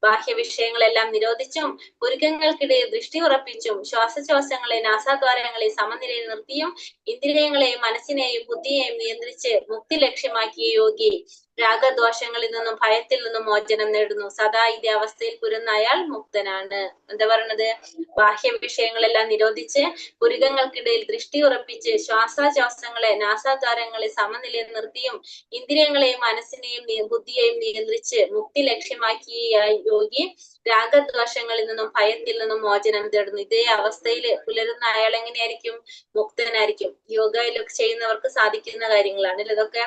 A: ബാഹ്യ വിഷയങ്ങളെല്ലാം നിരോധിച്ചും പുരുക്കങ്ങൾക്കിടയിൽ ദൃഷ്ടി ഉറപ്പിച്ചും ശ്വാസോച്ഛ്വാസങ്ങളെ നാസാദ്വാരങ്ങളെ സമനിലയിൽ നിർത്തിയും ഇന്ദ്രിയങ്ങളെയും മനസ്സിനെയും ബുദ്ധിയെയും നിയന്ത്രിച്ച് മുക്തി ലക്ഷ്യമാക്കിയ യോഗി രാഗദോഷങ്ങളിൽ നിന്നും ഭയത്തിൽ നിന്നും മോചനം നേടുന്നു. സദാ ഇതേ അവസ്ഥയിൽ പുരുന്ന അയാൾ മുക്തനാണ്. എന്താ പറയണത്? ബാഹ്യ വിഷയങ്ങളെല്ലാം നിരോധിച്ച് പുരുകങ്ങൾക്കിടയിൽ ദൃഷ്ടി ഉറപ്പിച്ച് ശ്വാസോച്ഛ്വാസങ്ങളെ നാസാദ്വാരങ്ങളെ സമനിലയിൽ നിർത്തിയും ഇന്ദ്രിയങ്ങളെയും മനസ്സിനെയും ബുദ്ധിയെയും നിയന്ത്രിച്ച് മുക്തി ലക്ഷ്യമാക്കിയ യോഗി രാഗദ്വേഷങ്ങളിൽ നിന്നും ഭയത്തിൽ നിന്നും മോചനം തേടുന്നു. ഇതേ അവസ്ഥയിൽ പുലരുന്ന അയാൾ എങ്ങനെയായിരിക്കും? മുക്തനായിരിക്കും. യോഗയിലൊക്കെ ചെയ്യുന്നവർക്ക് സാധിക്കുന്ന കാര്യങ്ങളാണ് ഇതൊക്കെ.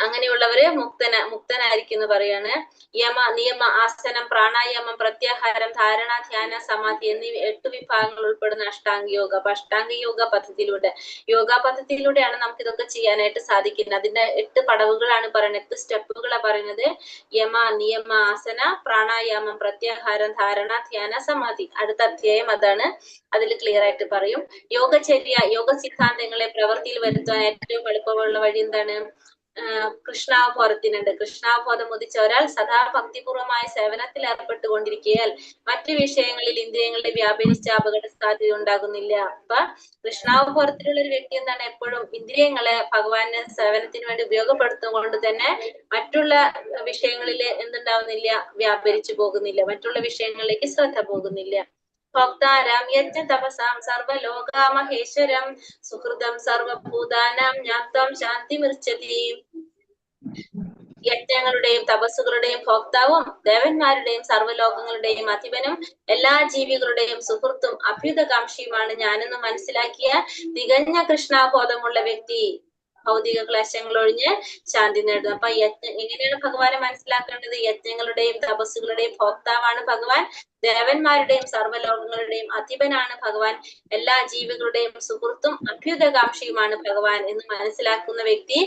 A: അങ്ങനെയുള്ളവര് മുക്തനായിരിക്കും എന്ന് പറയാണ്. നിയമ, ആസനം, പ്രാണായാമം, പ്രത്യാഹാരം, ധാരണ, ധ്യാന, സമാധി എന്നീ 8 വിഭാഗങ്ങൾ ഉൾപ്പെടുന്ന അഷ്ടാംഗ യോഗ. അപ്പൊ അഷ്ടാംഗ യോഗ പദ്ധതിയിലൂടെയാണ് നമുക്ക് ഇതൊക്കെ ചെയ്യാനായിട്ട് സാധിക്കുന്നത്. അതിന്റെ 8 പടവുകളാണ് പറയുന്നത്, 8 സ്റ്റെപ്പുകളാണ് പറയുന്നത്. യമ, നിയമ, ആസന, പ്രാണായാമം, പ്രത്യാഹാരം, ധാരണ, ധ്യാന, സമാധി. അടുത്ത അധ്യായം അതാണ്. അതിൽ ക്ലിയർ ആയിട്ട് പറയും. യോഗചര്യ, യോഗ സിദ്ധാന്തങ്ങളെ പ്രവൃത്തിയിൽ വരുത്താൻ ഏറ്റവും എളുപ്പമുള്ള വഴി എന്താണ്? കൃഷ്ണാവബോധത്തിനുണ്ട്. കൃഷ്ണാവബോധം ഉദിച്ച ഒരാൾ സദാ ഭക്തിപൂർവമായ സേവനത്തിൽ ഏർപ്പെട്ടുകൊണ്ടിരിക്കയാൽ മറ്റു വിഷയങ്ങളിൽ ഇന്ദ്രിയങ്ങളെ വ്യാപരിച്ച അപകട സാധ്യത ഉണ്ടാകുന്നില്ല. അപ്പൊ കൃഷ്ണാവബോധത്തിലുള്ള ഒരു വ്യക്തി എന്താണ്? എപ്പോഴും ഇന്ദ്രിയങ്ങളെ ഭഗവാന്റെ സേവനത്തിന് വേണ്ടി ഉപയോഗപ്പെടുത്തുന്നത് തന്നെ മറ്റുള്ള വിഷയങ്ങളിൽ എന്തുണ്ടാവുന്നില്ല? വ്യാപരിച്ചു പോകുന്നില്ല, മറ്റുള്ള വിഷയങ്ങളിലേക്ക് ശ്രദ്ധ പോകുന്നില്ല. ഭോക്താരം യജ്ഞ തപസാം സർവലോകാമഹേശ്വരം സുഹൃതം സർവഭൂതാനാം ജ്ഞാത്വം ശാന്തിമിർച്ഛതി. യജ്ഞങ്ങളുടെയും തപസ്സുകളുടെയും ഭോക്താവും ദേവന്മാരുടെയും സർവ്വലോകങ്ങളുടെയും അധിപനും എല്ലാ ജീവികളുടെയും സുഹൃത്തും അഭ്യുതകാംക്ഷിയുമാണ് ഞാനെന്ന് മനസ്സിലാക്കിയ തികഞ്ഞ കൃഷ്ണാബോധമുള്ള വ്യക്തി ഭൗതിക ക്ലേശങ്ങൾ ഒഴിഞ്ഞ് ശാന്തി നേടുന്നു. അപ്പൊ എങ്ങനെയാണ് ഭഗവാനെ മനസ്സിലാക്കേണ്ടത്? യജ്ഞങ്ങളുടെയും തപസ്സുകളുടെയും ഭോക്താവാണ് ഭഗവാൻ. ദേവന്മാരുടെയും സർവ്വലോകങ്ങളുടെയും അധിപനാണ് ഭഗവാൻ. എല്ലാ ജീവികളുടെയും സുഹൃത്തും അഭ്യുതകാംക്ഷിയുമാണ് ഭഗവാൻ എന്ന് മനസ്സിലാക്കുന്ന വ്യക്തി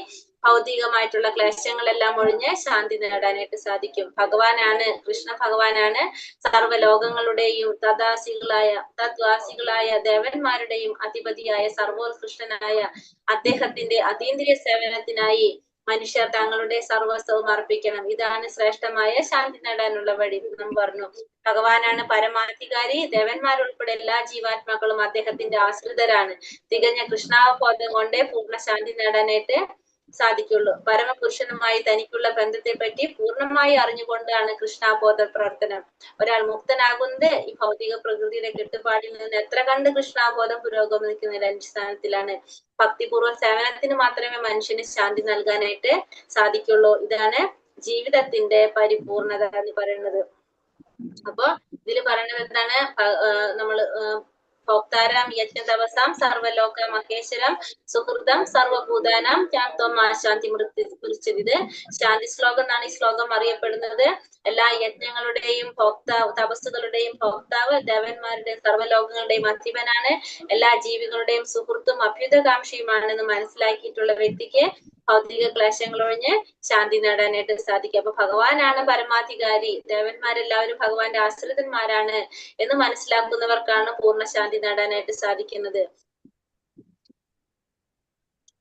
A: ഭൗതികമായിട്ടുള്ള ക്ലേശങ്ങളെല്ലാം ഒഴിഞ്ഞ് ശാന്തി നേടാനായിട്ട് സാധിക്കും. ഭഗവാനാണ്, കൃഷ്ണ ഭഗവാനാണ് സർവ്വലോകങ്ങളുടെയും തദ്വാസികളായ ദേവന്മാരുടെയും അധിപതിയായ സർവോത്കൃഷ്ടനായ അദ്ദേഹത്തിന്റെ അതീന്ദ്രിയ സേവനത്തിനായി മനുഷ്യർ തങ്ങളുടെ സർവസ്വവും അർപ്പിക്കണം. ഇതാണ് ശ്രേഷ്ഠമായ ശാന്തി നേടാനുള്ള വഴി. നാം പറഞ്ഞു, ഭഗവാനാണ് പരമാധികാരി. ദേവന്മാരുൾപ്പെടെ എല്ലാ ജീവാത്മാക്കളും അദ്ദേഹത്തിന്റെ ആശ്രിതരാണ്. തികഞ്ഞ കൃഷ്ണാവബോധം കൊണ്ടേ പൂർണ്ണ ശാന്തി നേടാനായിട്ട് സാധിക്കുള്ളൂ. പരമപുരുഷനുമായി തനിക്കുള്ള ബന്ധത്തെ പറ്റി പൂർണ്ണമായി അറിഞ്ഞുകൊണ്ടാണ് കൃഷ്ണാബോധ പ്രവർത്തനം. ഒരാൾ മുക്തനാകുന്നത് ഈ ഭൗതിക പ്രകൃതിയുടെ കെട്ടുപാടിൽ നിന്ന് എത്ര കണ്ട് കൃഷ്ണാബോധം പുരോഗമിക്കുന്നതിന്റെ അടിസ്ഥാനത്തിലാണ്. ഭക്തിപൂർവ്വ സേവനത്തിന് മാത്രമേ മനുഷ്യന് ശാന്തി നൽകാനായിട്ട് സാധിക്കുള്ളൂ. ഇതാണ് ജീവിതത്തിന്റെ പരിപൂർണത എന്ന് പറയുന്നത്. അപ്പൊ ഇതിൽ പറയുന്നത് എന്താണ്? നമ്മള് ഭോക്താരാം യജ്ഞതപസാം സർവലോക മഹേശ്വരം സുഹൃതം സർവഭൂതാനാം ശാന്തി മൃത്യുത്. ശാന്തി ശ്ലോകം എന്നാണ് ഈ ശ്ലോകം അറിയപ്പെടുന്നത്. എല്ലാ യജ്ഞങ്ങളുടെയും ഭോക്താവ്, തപസ്സുകളുടെയും ഭോക്താവ്, ദേവന്മാരുടെയും സർവ്വലോകങ്ങളുടെയും അധിപനാണ്. എല്ലാ ജീവികളുടെയും സുഹൃത്തും അഭ്യുതകാംക്ഷിയുമാണെന്ന് മനസ്സിലാക്കിയിട്ടുള്ള വ്യക്തിക്ക് ഭൗതിക ക്ലേശങ്ങൾ ഒഴിഞ്ഞ് ശാന്തി നേടാനായിട്ട് സാധിക്കും. അപ്പൊ ഭഗവാനാണ് പരമാധികാരി, ദേവന്മാരെല്ലാവരും ഭഗവാന്റെ ആശ്രിതന്മാരാണ് എന്ന് മനസ്സിലാക്കുന്നവർക്കാണ് പൂർണ്ണ ശാന്തി നേടാനായിട്ട് സാധിക്കുന്നത്.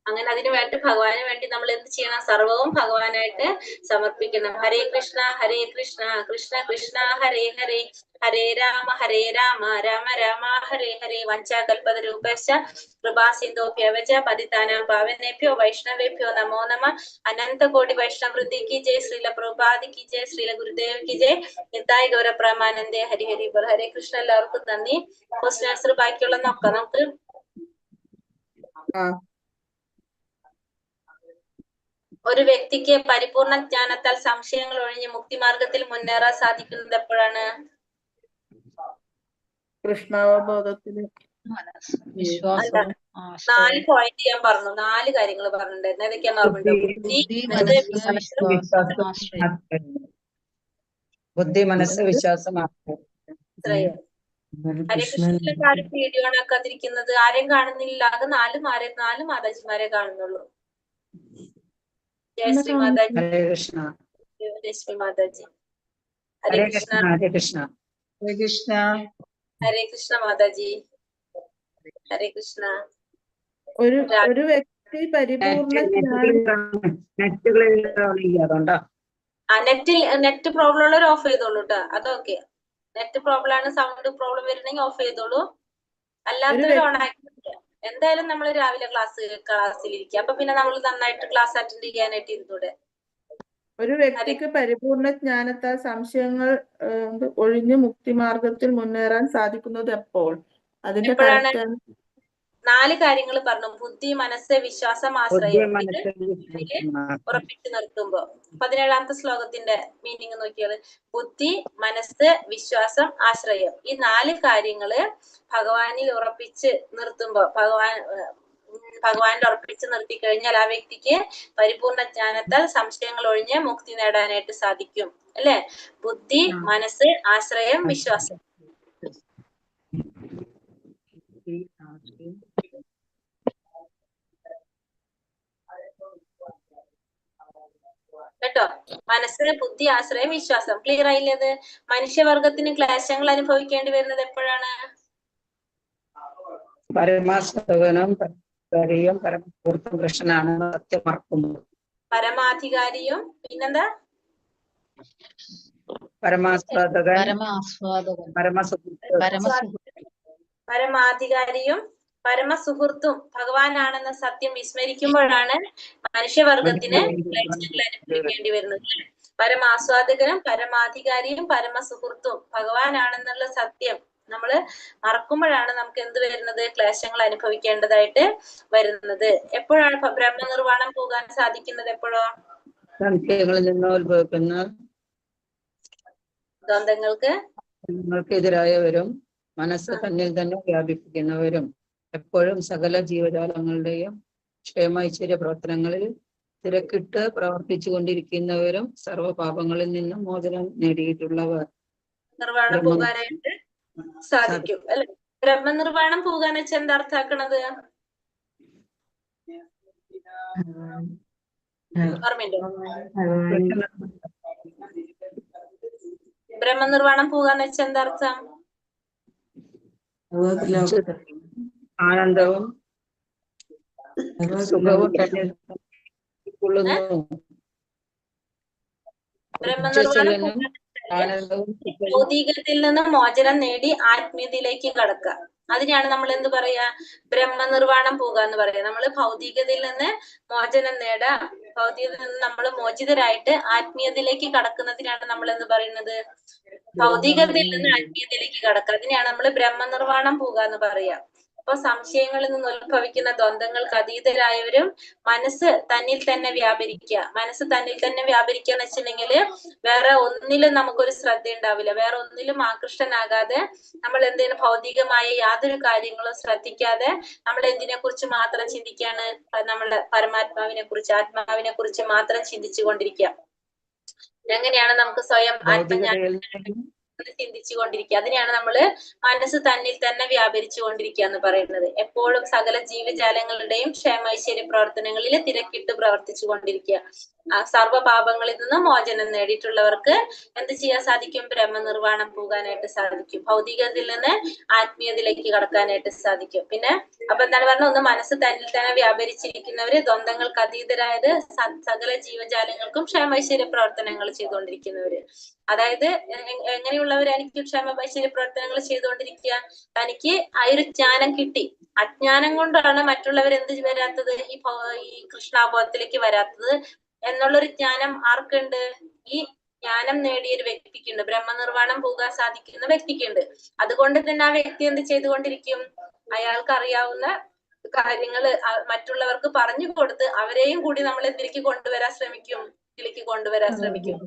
A: അങ്ങനെ അതിനു വേണ്ടി ഭഗവാന് വേണ്ടി നമ്മൾ എന്ത് ചെയ്യണം? സർവവും ഭഗവാനായിട്ട് സമർപ്പിക്കണം. ഹരേ കൃഷ്ണ കൃഷ്ണ കൃഷ്ണ ഹരേ ഹരേ, ഹരേ രാമ രാമ രാമ ഹരേ ഹരേ. വഞ്ചാകൽപതരൂപശ്ച കൃപാസിന്ധോഭ്യവച പതിതാനാം പാവനേഭ്യോ വൈഷ്ണവേഭ്യോ നമോ നമഃ. അനന്തകോടി വൈഷ്ണവൃന്ദി കി ജയ്. ശ്രീല പ്രഭുപാദി കി ജയ്. ശ്രീല ഗുരുദേവ് കി ജയ്. നിതായ് ഗൗര പ്രമാനന്ദേ. ഹരി ഹരി ബോൾ. ഹരേ കൃഷ്ണ. എല്ലാവർക്കും നന്ദി. ക്വസ്റ്റ്യൻ ആൻസർ ബാക്കിയുള്ള നോക്കാം നമുക്ക്. ഒരു വ്യക്തിക്ക് പരിപൂർണ ജ്ഞാനത്താൽ സംശയങ്ങൾ ഒഴിഞ്ഞ് മുക്തിമാർഗത്തിൽ മുന്നേറാൻ സാധിക്കുന്നത് എപ്പോഴാണ്?
C: കൃഷ്ണാവബോധത്തിന്
B: വിശ്വാസവും
A: 4 പോയിന്റ് ഞാൻ പറഞ്ഞു, 4 കാര്യങ്ങൾ പറഞ്ഞിട്ടുണ്ടായിരുന്നു. ഏതൊക്കെയാണ് ഓർമ്മയുണ്ടോ?
D: ബുദ്ധി, മനസ്സ്, വിശ്വാസം.
A: ഹരേ കൃഷ്ണനിലൊക്കെ ആരും വീഡിയോ ആക്കാതിരിക്കുന്നത്? ആരെയും കാണുന്നില്ല. അത് 4 മാതാജിമാരെ കാണുന്നുള്ളൂ. ജയശ്രീ മാതാജി,
D: ഹരേ കൃഷ്ണ.
A: ജയശ്രീ മാതാജി.
D: ഹരേ കൃഷ്ണ. ഹരേ കൃഷ്ണ. ഹരേ കൃഷ്ണ.
A: ഹരേ കൃഷ്ണ മാതാജി. ഹരേ കൃഷ്ണ.
C: ഒരു വ്യക്തി പരിപൂർണ
A: നെറ്റ് പ്രോബ്ലം ഉള്ളവർ ഓഫ് ചെയ്തോളൂ കേട്ടോ. അതൊക്കെ നെറ്റ് പ്രോബ്ലം ആണ്, സൗണ്ട് പ്രോബ്ലം വരുന്നെങ്കിൽ ഓഫ് ചെയ്തോളൂ. അല്ലാത്തവർ ഓൺ ആക്കി. എന്തായാലും നമ്മൾ രാവിലെ ക്ലാസ്സിലിരിക്കുക. അപ്പൊ പിന്നെ നമ്മൾ നന്നായിട്ട് ക്ലാസ് അറ്റൻഡ് ചെയ്യാനായിട്ട് ഇരുന്നൂടെ.
C: ഒരു വ്യക്തിക്ക് പരിപൂർണ ജ്ഞാനത്താൽ സംശയങ്ങൾ ഒഴിഞ്ഞ് മുക്തിമാർഗത്തിൽ മുന്നേറാൻ സാധിക്കുന്നത് എപ്പോൾ? അതിന്റെ
A: എപ്പോഴാണ്? 4 കാര്യങ്ങൾ പറഞ്ഞു. ബുദ്ധി, മനസ്സ്, വിശ്വാസം, ആശ്രയം. ഉറപ്പിച്ചു നിർത്തുമ്പോ 17ാമത്തെ ശ്ലോകത്തിന്റെ മീനിങ് നോക്കിയാല് ബുദ്ധി, മനസ്സ്, വിശ്വാസം, ആശ്രയം. ഈ 4 കാര്യങ്ങള് ഭഗവാനിൽ ഉറപ്പിച്ച് നിർത്തുമ്പോ, ഭഗവാനിൽ ഉറപ്പിച്ച് നിർത്തി കഴിഞ്ഞാൽ ആ വ്യക്തിക്ക് പരിപൂർണ ജ്ഞാനത്താൽ സംശയങ്ങൾ ഒഴിഞ്ഞ് മുക്തി നേടാനായിട്ട് സാധിക്കും. അല്ലെ? ബുദ്ധി, മനസ്സ്, ആശ്രയം, വിശ്വാസം. കേട്ടോ? മനസ്സ്, ബുദ്ധി, ആശ്രയം, വിശ്വാസം. ക്ലിയർ ആയില്ലേ? മനുഷ്യവർഗത്തിന് ക്ലേശങ്ങൾ അനുഭവിക്കേണ്ടി വരുന്നത് എപ്പോഴാണ്?
D: പരമാധികാരിയും പരമസുഹൃത്തും കൃഷ്ണനാണെന്ന് സത്യം മറക്കുമ്പോൾ.
A: പരമാധികാരിയും പിന്നെന്താ? പരമാധികാരിയും പരമസുഹൃത്തും ഭഗവാനാണെന്ന സത്യം വിസ്മരിക്കുമ്പോഴാണ് മനുഷ്യവർഗത്തിന് ക്ലേശങ്ങൾ അനുഭവിക്കേണ്ടി വരുന്നത്. പരമാസ്വാദകനും പരമാധികാരിയും പരമസുഹൃത്തും ഭഗവാനാണെന്നുള്ള സത്യം നമ്മള് മറക്കുമ്പോഴാണ് നമുക്ക് എന്ത് വരുന്നത്? ക്ലേശങ്ങൾ അനുഭവിക്കേണ്ടതായിട്ട് വരുന്നത്. എപ്പോഴാണ് ബ്രഹ്മനിർവാണം പോകാൻ സാധിക്കുന്നത്? എപ്പോഴോ?
D: സംശയങ്ങളിൽ നിന്ന് ഉത്ഭവിക്കുന്ന ദ്വന്ദ്ങ്ങൾക്കെതിരായവരും മനസ്സ് തന്നിൽ തന്നെ വ്യാപിപ്പിക്കുന്നവരും എപ്പോഴും സകല ജീവജാലങ്ങളുടെയും
I: ക്ഷേമൈശ്വര്യ പ്രവർത്തനങ്ങളിൽ തിരക്കിട്ട് പ്രവർത്തിച്ചു കൊണ്ടിരിക്കുന്നവരും സർവ്വപാപങ്ങളിൽ നിന്നും മോചനം നേടിയിട്ടുള്ളവർ.
A: നിർവ്വാണം പോകാനായിട്ട് സാധിക്കും അല്ലെ? ബ്രഹ്മനിർവ്വാണം പോകാന്ന് വെച്ചാൽ എന്താ അർത്ഥാക്കണത്? ഓർമ്മയുണ്ടോ? ബ്രഹ്മനിർവ്വാണം പോകാന്ന് വെച്ചാൽ എന്താ അർത്ഥം?
I: ആനന്ദവും സുഖവും തന്നെ
A: ബ്രഹ്മനിർവ്വാണം ഭൗതികത്തിൽ നിന്ന് മോചനം നേടി ആത്മീയതയിലേക്ക് കടക്കുക. അതിനെയാണ് നമ്മൾ എന്ത് പറയാ? ബ്രഹ്മനിർവ്വാണം പോകുക എന്ന് പറയാ. നമ്മള് ഭൗതികതയിൽ നിന്ന് മോചനം നേടാ, ഭൗതികതയിൽ നിന്ന് നമ്മൾ മോചിതരായിട്ട് ആത്മീയതയിലേക്ക് കടക്കുന്നതിനാണ് നമ്മൾ എന്ത് പറയുന്നത്? ഭൗതികതയിൽ നിന്ന് ആത്മീയതയിലേക്ക് കടക്കുക. അതിനെയാണ് നമ്മൾ ബ്രഹ്മനിർവ്വാണം പോകുക എന്ന് പറയാ. അപ്പൊ സംശയങ്ങളിൽ നിന്ന് ഉത്ഭവിക്കുന്ന ദ്വന്ദ്ങ്ങൾക്ക് അതീതരായവരും മനസ്സ് തന്നിൽ തന്നെ വ്യാപരിക്കുക. മനസ്സ് തന്നിൽ തന്നെ വ്യാപരിക്കുക എന്ന് വെച്ചിട്ടുണ്ടെങ്കില് വേറെ ഒന്നിലും നമുക്കൊരു ശ്രദ്ധ ഉണ്ടാവില്ല. വേറെ ഒന്നിലും ആകൃഷ്ടനാകാതെ നമ്മൾ എന്തിനു ഭൗതികമായ യാതൊരു കാര്യങ്ങളും ശ്രദ്ധിക്കാതെ നമ്മൾ എന്തിനെ കുറിച്ച് മാത്രം ചിന്തിക്കുകയാണ്? നമ്മുടെ പരമാത്മാവിനെ കുറിച്ച്, ആത്മാവിനെ കുറിച്ച് മാത്രം ചിന്തിച്ചു കൊണ്ടിരിക്കുക. എങ്ങനെയാണ് നമുക്ക് സ്വയം ആത്മജ്ഞാനം ചിന്തിച്ചു കൊണ്ടിരിക്കുക? അതിനെയാണ് നമ്മള് മനസ്സ് തന്നിൽ തന്നെ വ്യാപരിച്ചു കൊണ്ടിരിക്കുക എന്ന് പറയുന്നത്. എപ്പോഴും സകല ജീവജാലങ്ങളുടെയും ക്ഷേമൈശ്വര്യ പ്രവർത്തനങ്ങളിൽ തിരക്കിട്ട് പ്രവർത്തിച്ചു കൊണ്ടിരിക്കുക. സർവ്വപാപങ്ങളിൽ നിന്ന് മോചനം നേടിയിട്ടുള്ളവർക്ക് എന്ത് ചെയ്യാൻ സാധിക്കും? ബ്രഹ്മനിർവ്വാണം പോകാനായിട്ട് സാധിക്കും. ഭൗതികതയിൽ നിന്ന് ആത്മീയതയിലേക്ക് കടക്കാനായിട്ട് സാധിക്കും. പിന്നെ അപ്പൊ എന്താണ് പറഞ്ഞത്? ഒന്ന് മനസ്സ് തന്നിൽ തന്നെ വ്യാപരിച്ചിരിക്കുന്നവര്, ദ്വന്ദ്ങ്ങൾക്ക് അതീതരായത്, സകല ജീവജാലങ്ങൾക്കും ക്ഷേമൈശ്വര്യ പ്രവർത്തനങ്ങൾ ചെയ്തുകൊണ്ടിരിക്കുന്നവര്. അതായത് എങ്ങനെയുള്ളവരായിരിക്കും ക്ഷേമൈശ്വര്യ പ്രവർത്തനങ്ങൾ ചെയ്തുകൊണ്ടിരിക്കുക? തനിക്ക് ആ ഒരു ജ്ഞാനം കിട്ടി. അജ്ഞാനം കൊണ്ടാണ് മറ്റുള്ളവർ എന്ത് വരാത്തത്? ഈ കൃഷ്ണാബോധത്തിലേക്ക് വരാത്തത് എന്നുള്ളൊരു ജ്ഞാനം ആർക്കുണ്ട്? ഈ ജ്ഞാനം നേടിയ ഒരു വ്യക്തിക്കുണ്ട്. ബ്രഹ്മനിർവ്വാണം പോകാൻ സാധിക്കുന്ന വ്യക്തിക്കുണ്ട്. അതുകൊണ്ട് തന്നെ ആ വ്യക്തി എന്ത് ചെയ്തുകൊണ്ടിരിക്കും? അയാൾക്ക് അറിയാവുന്ന കാര്യങ്ങള് മറ്റുള്ളവർക്ക് പറഞ്ഞു കൊടുത്ത് അവരെയും കൂടി നമ്മൾ എന്തിലേക്ക് കൊണ്ടുവരാൻ ശ്രമിക്കും? ഇതിലേക്ക് കൊണ്ടുവരാൻ ശ്രമിക്കും.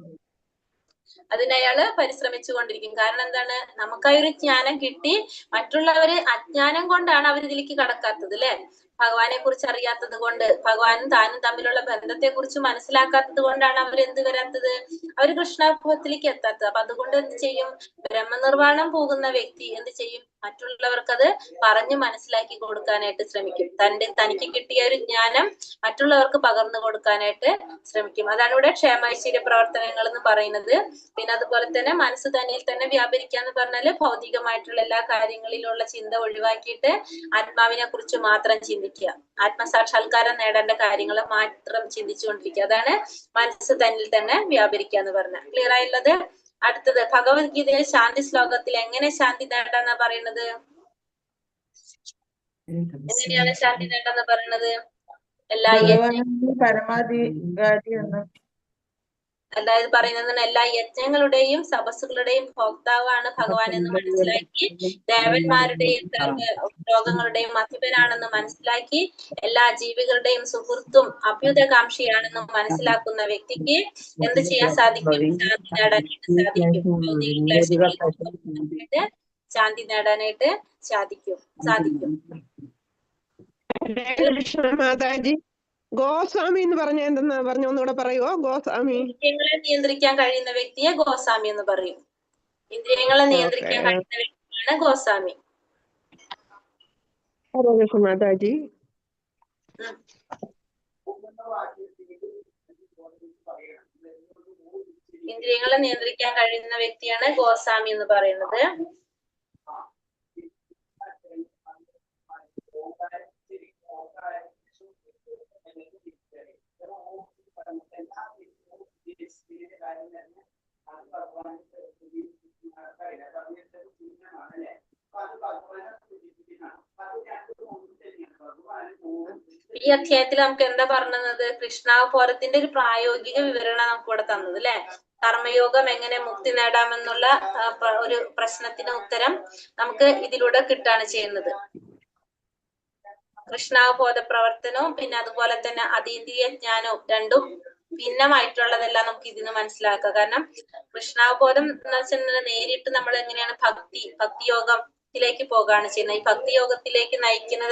A: അതിനയാള് പരിശ്രമിച്ചു കൊണ്ടിരിക്കും. കാരണം എന്താണ്? നമുക്കൊരു ജ്ഞാനം കിട്ടി. മറ്റുള്ളവര് അജ്ഞാനം കൊണ്ടാണ് അവർ ഇതിലേക്ക് കടക്കാത്തത് അല്ലെ? ഭഗവാനെ കുറിച്ച് അറിയാത്തത് കൊണ്ട്, ഭഗവാനും താനും തമ്മിലുള്ള ബന്ധത്തെ കുറിച്ച് മനസ്സിലാക്കാത്തത് കൊണ്ടാണ് അവർ എന്ത് വരാത്തത്? അവർ കൃഷ്ണാബോധത്തിലേക്ക് എത്താത്തത്. അപ്പൊ അതുകൊണ്ട് എന്ത് ചെയ്യും? ബ്രഹ്മനിർവ്വാണം പോകുന്ന വ്യക്തി എന്ത് ചെയ്യും? മറ്റുള്ളവർക്ക് അത് പറഞ്ഞു മനസ്സിലാക്കി കൊടുക്കാനായിട്ട് ശ്രമിക്കും. തനിക്ക് കിട്ടിയ ഒരു ജ്ഞാനം മറ്റുള്ളവർക്ക് പകർന്നു കൊടുക്കാനായിട്ട് ശ്രമിക്കും. അതാണ് ഇവിടെ ക്ഷേമൈശ്വര്യ പ്രവർത്തനങ്ങൾ എന്ന് പറയുന്നത്. പിന്നെ അതുപോലെ തന്നെ മനസ്സ് തന്നിൽ തന്നെ വ്യാപരിക്കാന്ന് പറഞ്ഞാല് ഭൗതികമായിട്ടുള്ള എല്ലാ കാര്യങ്ങളിലുള്ള ചിന്ത ഒഴിവാക്കിയിട്ട് ആത്മാവിനെ കുറിച്ച് മാത്രം ചിന്തിക്കുക. ആത്മസാക്ഷാത്കാരം നേടേണ്ട കാര്യങ്ങൾ മാത്രം ചിന്തിച്ചുകൊണ്ടിരിക്കുക. അതാണ് മനസ്സ് തന്നിൽ തന്നെ വ്യാപരിക്കുക എന്ന് പറഞ്ഞ. ക്ലിയർ ആയുള്ളത്? അടുത്തത് ഭഗവത്ഗീതയിലെ ശാന്തി ശ്ലോകത്തിൽ എങ്ങനെ ശാന്തി നേടാന്നാ പറയുന്നത്? എങ്ങനെയാണ് ശാന്തി നേടാന്ന് പറയുന്നത്? എല്ലാ
C: പരമാധികാരി എന്ന്
A: അതായത് പറയുന്നത് എല്ലാ യജ്ഞങ്ങളുടെയും തപസ്സുകളുടെയും ഭോക്താവാണ് ഭഗവാൻ എന്ന് മനസ്സിലാക്കി, ദേവന്മാരുടെയും ലോകങ്ങളുടെയും അധിപനാണെന്ന് മനസ്സിലാക്കി, എല്ലാ ജീവികളുടെയും സുഹൃത്തും അഭ്യുതകാംക്ഷിയാണെന്ന് മനസ്സിലാക്കുന്ന വ്യക്തിക്ക് എന്ത് ചെയ്യാൻ സാധിക്കും? ശാന്തി നേടാനായിട്ട് സാധിക്കും. ശാന്തി നേടാനായിട്ട് സാധിക്കും.
J: മാതാജി, ഗോസ്വാമി എന്ന് പറഞ്ഞ എന്തെന്നാ ഒന്നുകൂടെ പറയുവോ? ഗോസ്വാമി
A: ഇന്ദ്രിയങ്ങളെ നിയന്ത്രിക്കാൻ കഴിയുന്ന വ്യക്തിയെ ഗോസ്വാമി എന്ന് പറയും. ഇന്ദ്രിയങ്ങളെ നിയന്ത്രിക്കാൻ കഴിയുന്ന വ്യക്തിയാണ് ഗോസ്വാമി.
J: മാതാജി,
A: ഇന്ദ്രിയങ്ങളെ നിയന്ത്രിക്കാൻ കഴിയുന്ന വ്യക്തിയാണ് ഗോസ്വാമി എന്ന് പറയുന്നത്. ഈ അധ്യായത്തിൽ നമുക്ക് എന്താ പറഞ്ഞത്? കൃഷ്ണാവബോധത്തിന്റെ ഒരു പ്രായോഗിക വിവരണം നമുക്ക് ഇവിടെ തന്നത് അല്ലെ? കർമ്മയോഗം എങ്ങനെ മുക്തി നേടാമെന്നുള്ള ഒരു പ്രശ്നത്തിന് ഉത്തരം നമുക്ക് ഇതിലൂടെ കിട്ടാണ് ചെയ്യുന്നത്. കൃഷ്ണാവബോധ പ്രവർത്തനവും പിന്നെ അതുപോലെ തന്നെ അതീന്ദ്രിയ ജ്ഞാനവും രണ്ടും ഭിന്നമായിട്ടുള്ളതെല്ലാം നമുക്ക് ഇതിന് മനസ്സിലാക്കാം. കാരണം കൃഷ്ണാവബോധം എന്ന് വെച്ചാൽ നേരിട്ട് നമ്മൾ എങ്ങനെയാണ് ഭക്തിയോഗത്തിലേക്ക് പോകാണ് ചെയ്യുന്നത്. ഈ ഭക്തിയോഗത്തിലേക്ക് നയിക്കുന്നത്